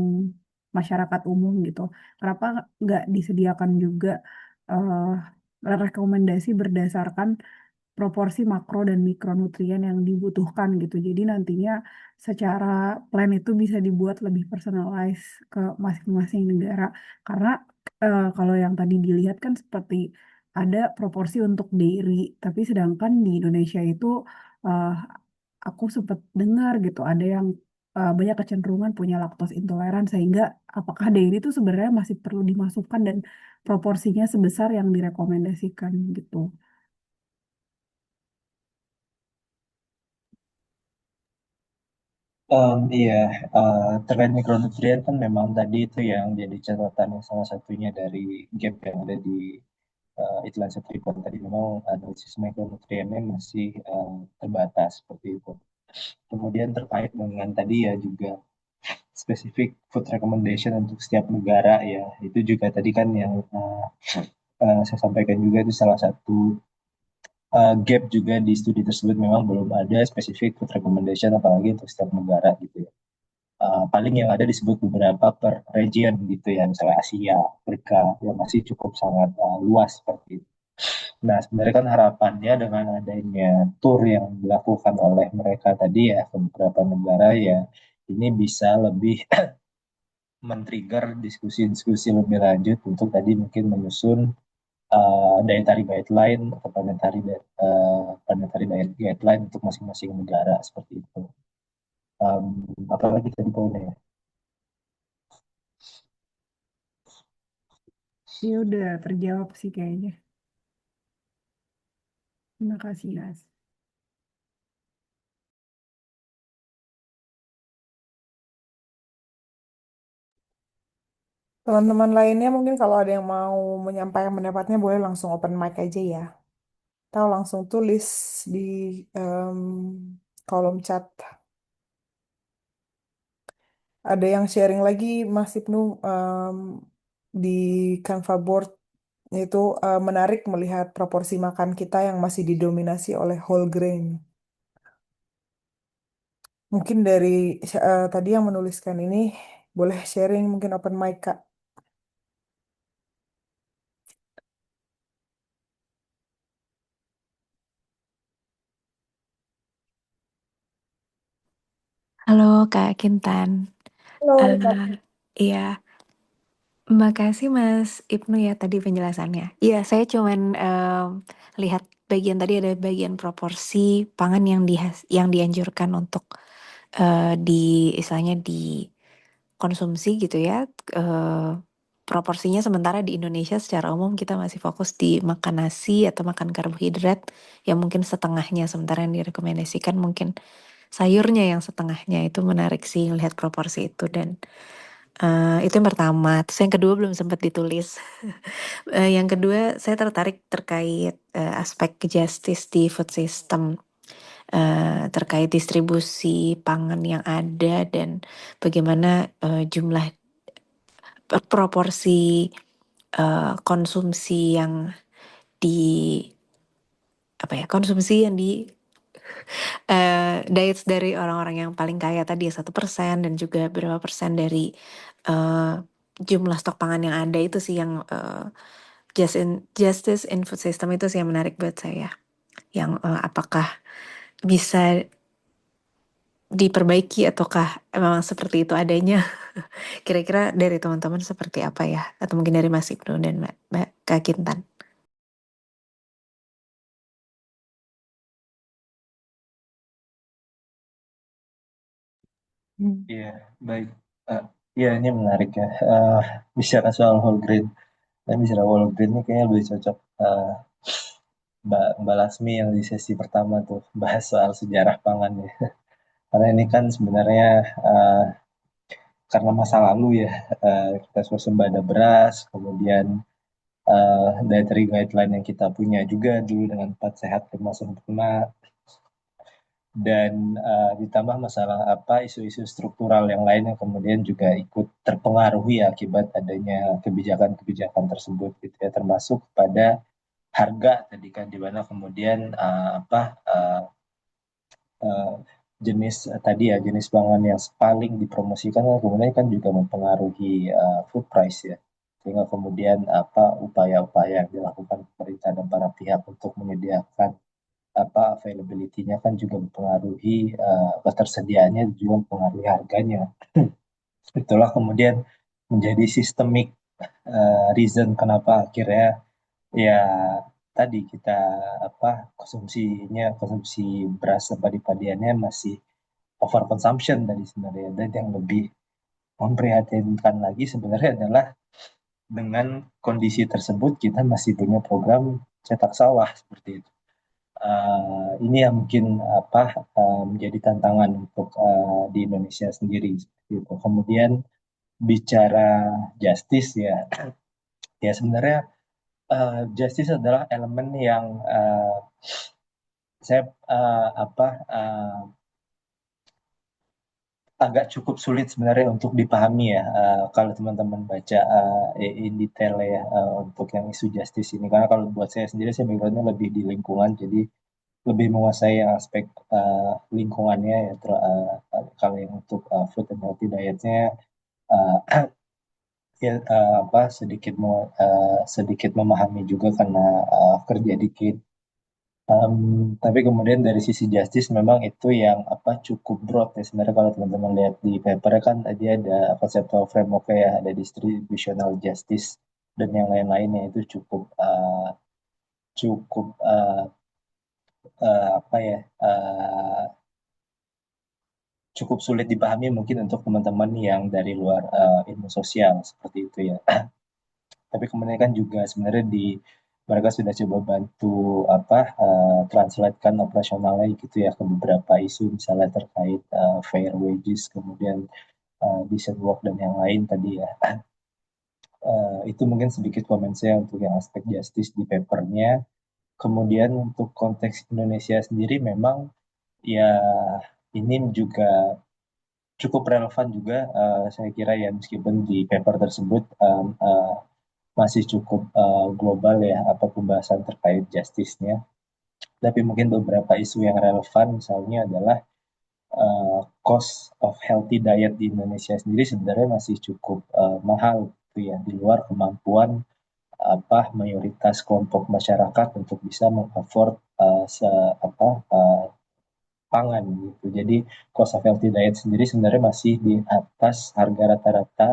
masyarakat umum gitu. Kenapa nggak disediakan juga rekomendasi berdasarkan proporsi makro dan mikronutrien yang dibutuhkan gitu. Jadi nantinya secara plan itu bisa dibuat lebih personalize ke masing-masing negara. Karena kalau yang tadi dilihat kan seperti ada proporsi untuk dairy, tapi sedangkan di Indonesia itu eh, aku sempat dengar gitu ada yang banyak kecenderungan punya laktos intoleran sehingga apakah dairy itu sebenarnya masih perlu dimasukkan dan proporsinya sebesar yang direkomendasikan gitu. Iya, terkait mikronutrien kan memang tadi itu yang jadi catatan salah satunya dari gap yang ada di iklan set report tadi memang analisis mikronutriennya masih terbatas seperti itu. Kemudian terkait dengan tadi ya juga spesifik food recommendation untuk setiap negara ya itu juga tadi kan yang saya sampaikan juga itu salah satu gap juga di studi tersebut memang belum ada spesifik food recommendation apalagi untuk setiap negara gitu ya. Paling yang ada disebut beberapa per region gitu ya misalnya Asia, Afrika yang masih cukup sangat luas seperti itu. Nah, sebenarnya kan harapannya dengan adanya tour yang dilakukan oleh mereka tadi ya ke beberapa negara ya, ini bisa lebih men-trigger diskusi-diskusi lebih lanjut untuk tadi mungkin menyusun dietary guideline atau planetary guideline untuk masing-masing negara seperti itu. Apalagi tadi poinnya ya. Ya udah terjawab sih kayaknya. Terima kasih, Mas. Teman-teman lainnya mungkin kalau ada yang mau menyampaikan pendapatnya boleh langsung open mic aja ya. Atau langsung tulis di em, kolom chat. Ada yang sharing lagi Mas Ibnu di Canva board itu menarik melihat proporsi makan kita yang masih didominasi oleh whole grain. Mungkin dari tadi yang menuliskan ini boleh sharing mungkin open mic Kak. Halo Kak Kintan. Halo, Kak. Iya, makasih Mas Ibnu ya tadi penjelasannya. Iya, saya cuman lihat bagian tadi ada bagian proporsi pangan yang dianjurkan untuk di istilahnya dikonsumsi gitu ya. eh, Proporsinya sementara di Indonesia secara umum kita masih fokus di makan nasi atau makan karbohidrat yang mungkin setengahnya, sementara yang direkomendasikan mungkin sayurnya yang setengahnya. Itu menarik sih lihat proporsi itu. Dan itu yang pertama. Terus yang kedua belum sempat ditulis. Yang kedua saya tertarik terkait aspek justice di food system, terkait distribusi pangan yang ada dan bagaimana jumlah proporsi konsumsi yang di konsumsi yang di diets dari orang-orang yang paling kaya tadi ya 1% dan juga berapa persen dari eh, jumlah stok pangan yang ada itu sih yang justice in food system itu sih yang menarik buat saya. Yang apakah bisa diperbaiki ataukah memang seperti itu adanya? Kira-kira dari teman-teman seperti apa ya? Atau mungkin dari Mas Ibnu dan Mbak Kak Kintan? Iya, baik. Eh, Iya, ini menarik ya. Bicara soal whole grain. Dan bicara whole grain ini kayaknya lebih cocok Mbak Lasmi yang di sesi pertama tuh bahas soal sejarah pangan ya. Karena ini kan sebenarnya eh, karena masa lalu ya, kita swasembada beras, kemudian dietary guideline yang kita punya juga dulu dengan 4 sehat 5 sempurna, dan ditambah masalah apa isu-isu struktural yang lain yang kemudian juga ikut terpengaruhi akibat adanya kebijakan-kebijakan tersebut gitu ya, termasuk pada harga tadi kan, di mana kemudian eh, jenis tadi ya, jenis pangan yang paling dipromosikan kan kemudian kan juga mempengaruhi food price ya, sehingga kemudian apa upaya-upaya yang dilakukan pemerintah dan para pihak untuk menyediakan apa availability-nya kan juga mempengaruhi ketersediaannya, juga mempengaruhi harganya. Itulah kemudian menjadi sistemik reason kenapa akhirnya ya tadi kita apa konsumsi beras padi-padiannya masih overconsumption tadi sebenarnya. Dan yang lebih memprihatinkan lagi sebenarnya adalah dengan kondisi tersebut kita masih punya program cetak sawah seperti itu. Ini yang mungkin apa menjadi tantangan untuk di Indonesia sendiri seperti itu. Kemudian bicara justice ya, ya sebenarnya justice adalah elemen yang saya agak cukup sulit sebenarnya untuk dipahami ya, kalau teman-teman baca in detail ya, untuk yang isu justice ini. Karena kalau buat saya sendiri, saya backgroundnya lebih di lingkungan, jadi lebih menguasai yang aspek lingkungannya ya. Kalau yang untuk food and healthy dietnya uh, ya sedikit memahami juga karena kerja dikit. Tapi kemudian dari sisi justice memang itu yang apa cukup broad ya sebenarnya. Kalau teman-teman lihat di paper kan tadi ada conceptual framework ya, ada distributional justice dan yang lain-lainnya, itu cukup cukup apa ya cukup sulit dipahami mungkin untuk teman-teman yang dari luar ilmu sosial seperti itu ya. Tapi kemudian kan juga sebenarnya mereka sudah coba bantu apa translatekan operasionalnya gitu ya ke beberapa isu, misalnya terkait fair wages, kemudian decent work dan yang lain tadi ya. Itu mungkin sedikit komen saya untuk yang aspek justice di papernya. Kemudian untuk konteks Indonesia sendiri memang ya ini juga cukup relevan juga, saya kira ya, meskipun di paper tersebut masih cukup global ya apa pembahasan terkait justice-nya. Tapi mungkin beberapa isu yang relevan misalnya adalah cost of healthy diet di Indonesia sendiri sebenarnya masih cukup mahal gitu ya, di luar kemampuan apa mayoritas kelompok masyarakat untuk bisa mengafford pangan gitu. Jadi cost of healthy diet sendiri sebenarnya masih di atas harga rata-rata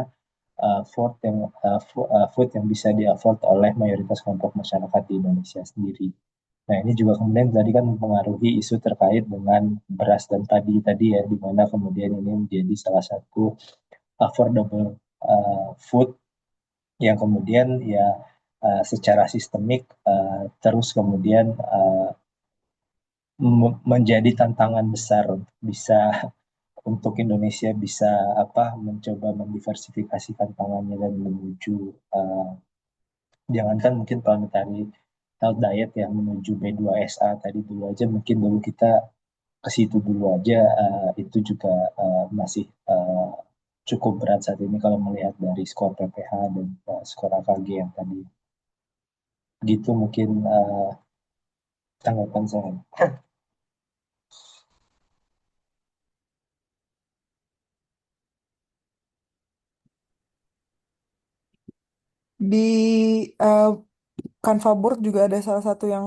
food yang bisa di afford oleh mayoritas kelompok masyarakat di Indonesia sendiri. Nah, ini juga kemudian tadi kan mempengaruhi isu terkait dengan beras dan padi tadi ya, di mana kemudian ini menjadi salah satu affordable food yang kemudian ya secara sistemik terus kemudian menjadi tantangan besar bisa untuk Indonesia bisa mencoba mendiversifikasikan pangannya dan menuju uh, jangankan mungkin planetary health diet yang menuju B2SA tadi dulu aja mungkin dulu kita ke situ dulu aja itu juga masih cukup berat saat ini kalau melihat dari skor PPH dan skor AKG yang tadi gitu mungkin tanggapan saya. Di eh, Canva Board juga ada salah satu yang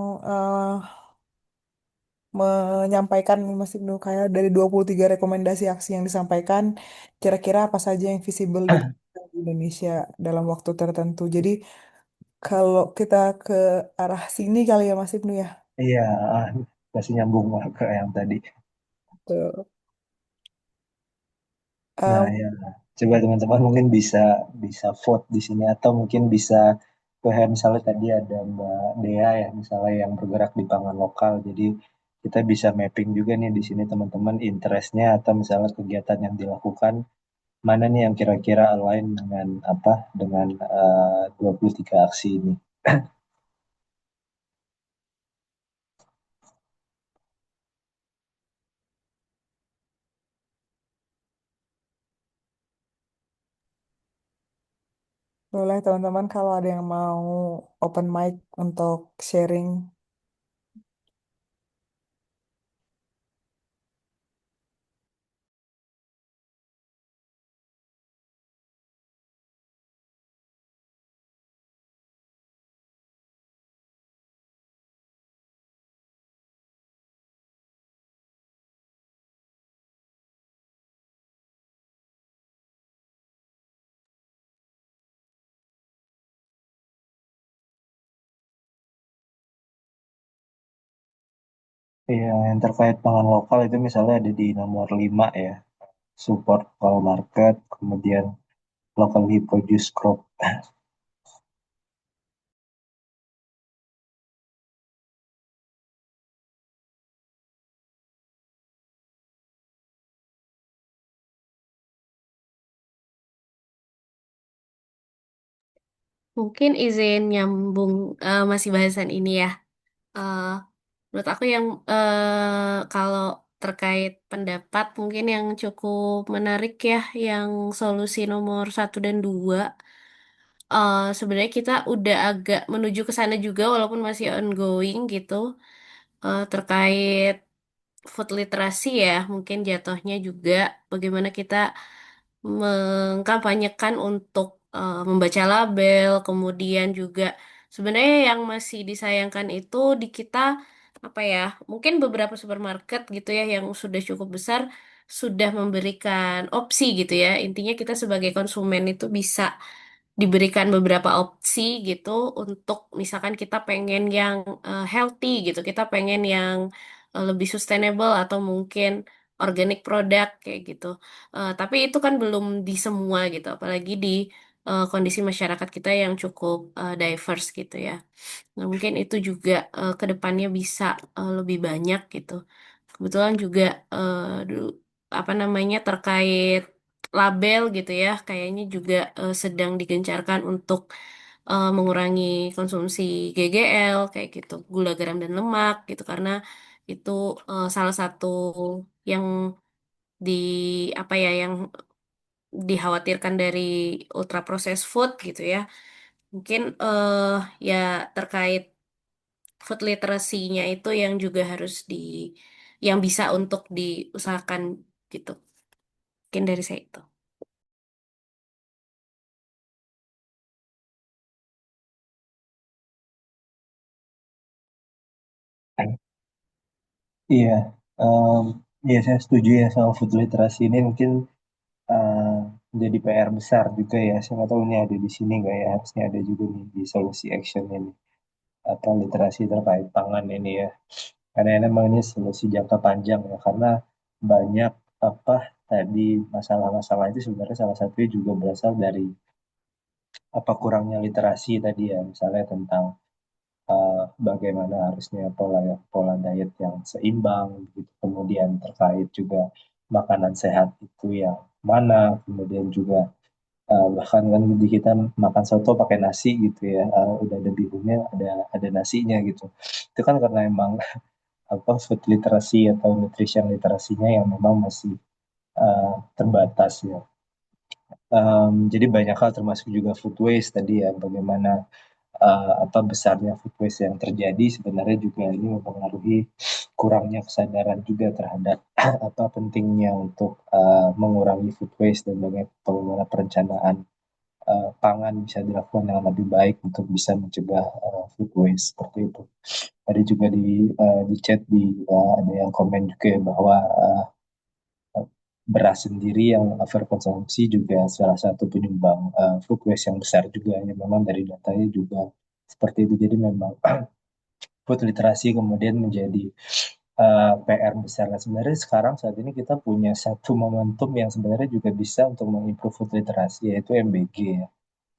menyampaikan nih Mas Ibnu kayak dari 23 rekomendasi aksi yang disampaikan, kira-kira apa saja yang visible diterapkan di Indonesia dalam waktu tertentu. Jadi kalau kita ke arah sini kali ya Mas Ibnu ya. Iya, masih nyambung ke yang tadi. Tuh. Nah, Em, ya, coba teman-teman mungkin bisa bisa vote di sini atau mungkin bisa misalnya tadi ada Mbak Dea ya, misalnya yang bergerak di pangan lokal. Jadi kita bisa mapping juga nih di sini teman-teman interestnya atau misalnya kegiatan yang dilakukan mana nih yang kira-kira align dengan dengan 23 aksi ini. Boleh teman-teman kalau ada yang mau open mic untuk sharing. Iya, yang terkait pangan lokal itu misalnya ada di nomor 5 ya, support local market, kemudian locally produced crop. Mungkin izin nyambung masih bahasan ini ya. Eh, Menurut aku yang kalau terkait pendapat mungkin yang cukup menarik ya, yang solusi nomor 1 dan 2. Sebenarnya kita udah agak menuju ke sana juga walaupun masih ongoing gitu. Terkait food literacy ya, mungkin jatuhnya juga bagaimana kita mengkampanyekan untuk membaca label, kemudian juga sebenarnya yang masih disayangkan itu di kita apa ya, mungkin beberapa supermarket gitu ya yang sudah cukup besar sudah memberikan opsi gitu ya. Intinya kita sebagai konsumen itu bisa diberikan beberapa opsi gitu untuk misalkan kita pengen yang healthy gitu, kita pengen yang lebih sustainable atau mungkin organic product kayak gitu. Tapi itu kan belum di semua gitu, apalagi di kondisi masyarakat kita yang cukup diverse gitu ya. Nah, mungkin itu juga ke depannya bisa lebih banyak gitu. Kebetulan juga apa namanya terkait label gitu ya, kayaknya juga sedang digencarkan untuk mengurangi konsumsi GGL kayak gitu, gula, garam dan lemak gitu karena itu salah satu yang di apa ya yang dikhawatirkan dari ultra processed food gitu ya. Mungkin ya terkait food literacy-nya itu yang juga harus yang bisa untuk diusahakan gitu. Mungkin dari saya itu. Iya, Em, ya saya setuju ya sama food literasi ini mungkin eh, menjadi PR besar juga ya. Saya nggak tahu ini ada di sini nggak ya, harusnya ada juga nih di solusi action ini atau literasi terkait pangan ini ya. Karena memang ini solusi jangka panjang ya, karena banyak apa tadi masalah-masalah itu sebenarnya salah satunya juga berasal dari apa kurangnya literasi tadi ya, misalnya tentang bagaimana harusnya pola pola diet yang seimbang gitu. Kemudian terkait juga makanan sehat itu yang mana, kemudian juga bahkan kan di kita makan soto pakai nasi gitu ya, udah ada bihunnya, ada nasinya gitu. Itu kan karena emang apa food literasi atau nutrition literasinya yang memang masih terbatas ya. Jadi banyak hal termasuk juga food waste tadi ya, bagaimana apa besarnya food waste yang terjadi sebenarnya juga ini mempengaruhi kurangnya kesadaran juga terhadap apa pentingnya untuk mengurangi food waste dan bagaimana perencanaan pangan bisa dilakukan dengan lebih baik untuk bisa mencegah food waste seperti itu. Tadi juga di chat ada yang komen juga ya bahwa beras sendiri yang overkonsumsi juga salah satu penyumbang food waste yang besar juga ya, memang dari datanya juga seperti itu. Jadi memang food literasi kemudian menjadi PR besar. Nah, sebenarnya sekarang saat ini kita punya satu momentum yang sebenarnya juga bisa untuk mengimprove food literasi, yaitu MBG ya.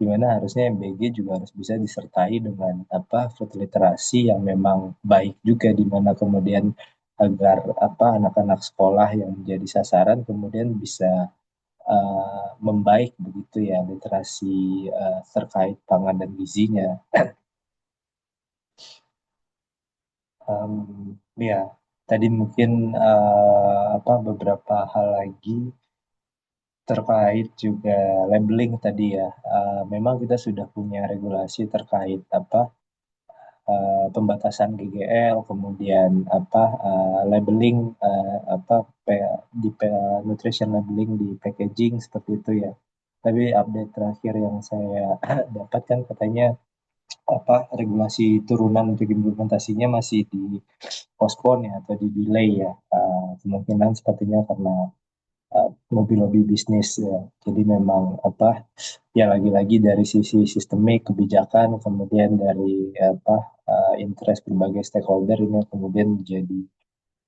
Di mana harusnya MBG juga harus bisa disertai dengan apa food literasi yang memang baik juga, di mana kemudian agar apa anak-anak sekolah yang menjadi sasaran kemudian bisa membaik begitu ya literasi terkait pangan dan gizinya. Em, ya, tadi mungkin apa beberapa hal lagi terkait juga labeling tadi ya. Memang kita sudah punya regulasi terkait apa pembatasan GGL, kemudian apa labeling apa nutrition labeling di packaging seperti itu ya. Tapi update terakhir yang saya dapatkan katanya apa regulasi turunan untuk implementasinya masih di postpone ya atau di delay ya. Kemungkinan sepertinya karena lobby-lobby bisnis ya. Jadi memang apa ya lagi-lagi dari sisi sistemik kebijakan kemudian dari apa interest berbagai stakeholder ini kemudian menjadi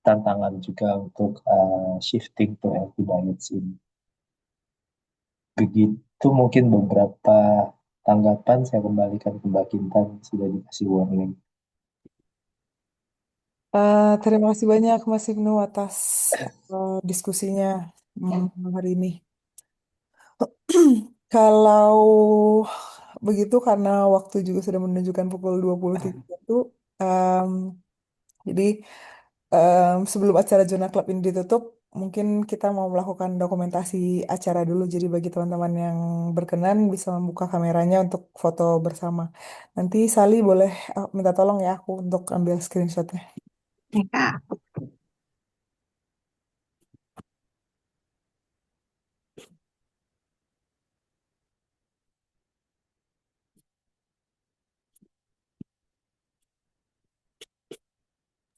tantangan juga untuk shifting to healthy diets ini. Begitu mungkin beberapa tanggapan saya kembalikan ke Mbak Kintan sudah dikasih warning. Terima kasih banyak Mas Ibnu atas diskusinya hari ini. Kalau begitu karena waktu juga sudah menunjukkan pukul 23 em, jadi sebelum acara Jurnal Club ini ditutup, mungkin kita mau melakukan dokumentasi acara dulu. Jadi bagi teman-teman yang berkenan bisa membuka kameranya untuk foto bersama. Nanti Sali boleh minta tolong ya aku untuk ambil screenshotnya. Ya, Kak.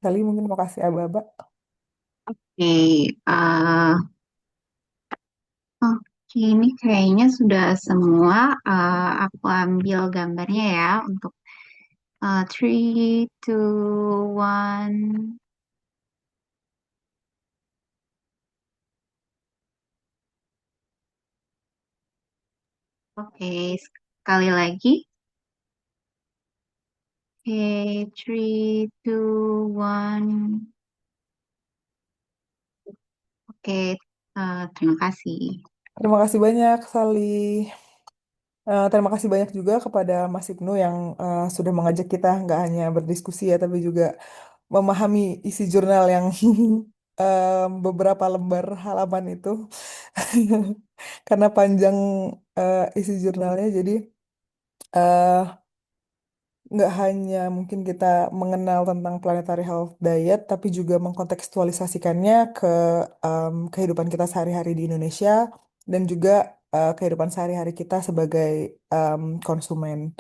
Sali mungkin mau kasih aba-aba. Oke, oke, ini kayaknya sudah semua. Aku ambil gambarnya ya untuk 3, 2, 1. Oke, sekali lagi. Oke, 3, 2, 1. Oke, terima kasih. Terima kasih banyak Sali. Terima kasih banyak juga kepada Mas Ibnu yang sudah mengajak kita nggak hanya berdiskusi ya, tapi juga memahami isi jurnal yang beberapa lembar halaman itu. Karena panjang isi jurnalnya, jadi eh, nggak hanya mungkin kita mengenal tentang planetary health diet, tapi juga mengkontekstualisasikannya ke kehidupan kita sehari-hari di Indonesia dan juga kehidupan sehari-hari kita sebagai konsumen.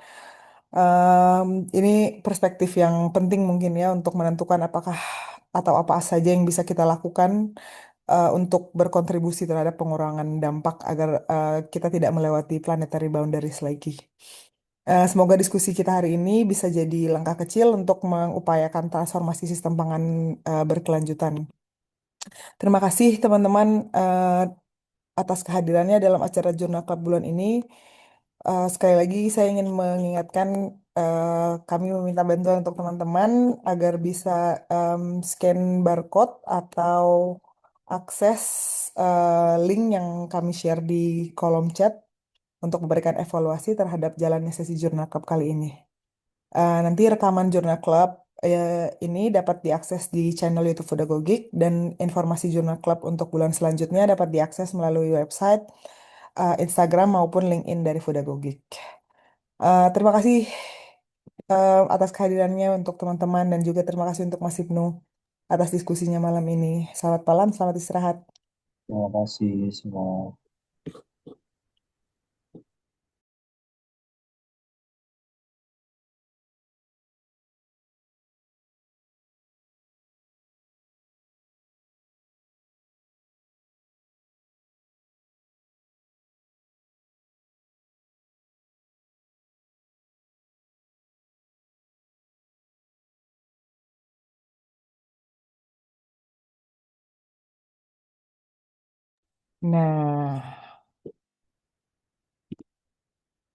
Ini perspektif yang penting mungkin ya untuk menentukan apakah atau apa saja yang bisa kita lakukan untuk berkontribusi terhadap pengurangan dampak agar kita tidak melewati planetary boundaries lagi. Semoga diskusi kita hari ini bisa jadi langkah kecil untuk mengupayakan transformasi sistem pangan berkelanjutan. Terima kasih teman-teman atas kehadirannya dalam acara Jurnal Club bulan ini. Sekali lagi saya ingin mengingatkan kami meminta bantuan untuk teman-teman agar bisa scan barcode atau akses link yang kami share di kolom chat untuk memberikan evaluasi terhadap jalannya sesi Jurnal Club kali ini. Nanti rekaman Jurnal Club ini dapat diakses di channel YouTube Fodagogik dan informasi Jurnal Club untuk bulan selanjutnya dapat diakses melalui website, Instagram maupun LinkedIn dari Fodagogik. Terima kasih atas kehadirannya untuk teman-teman dan juga terima kasih untuk Mas Ibnu atas diskusinya malam ini. Selamat malam, selamat istirahat. Terima kasih semua. Nah,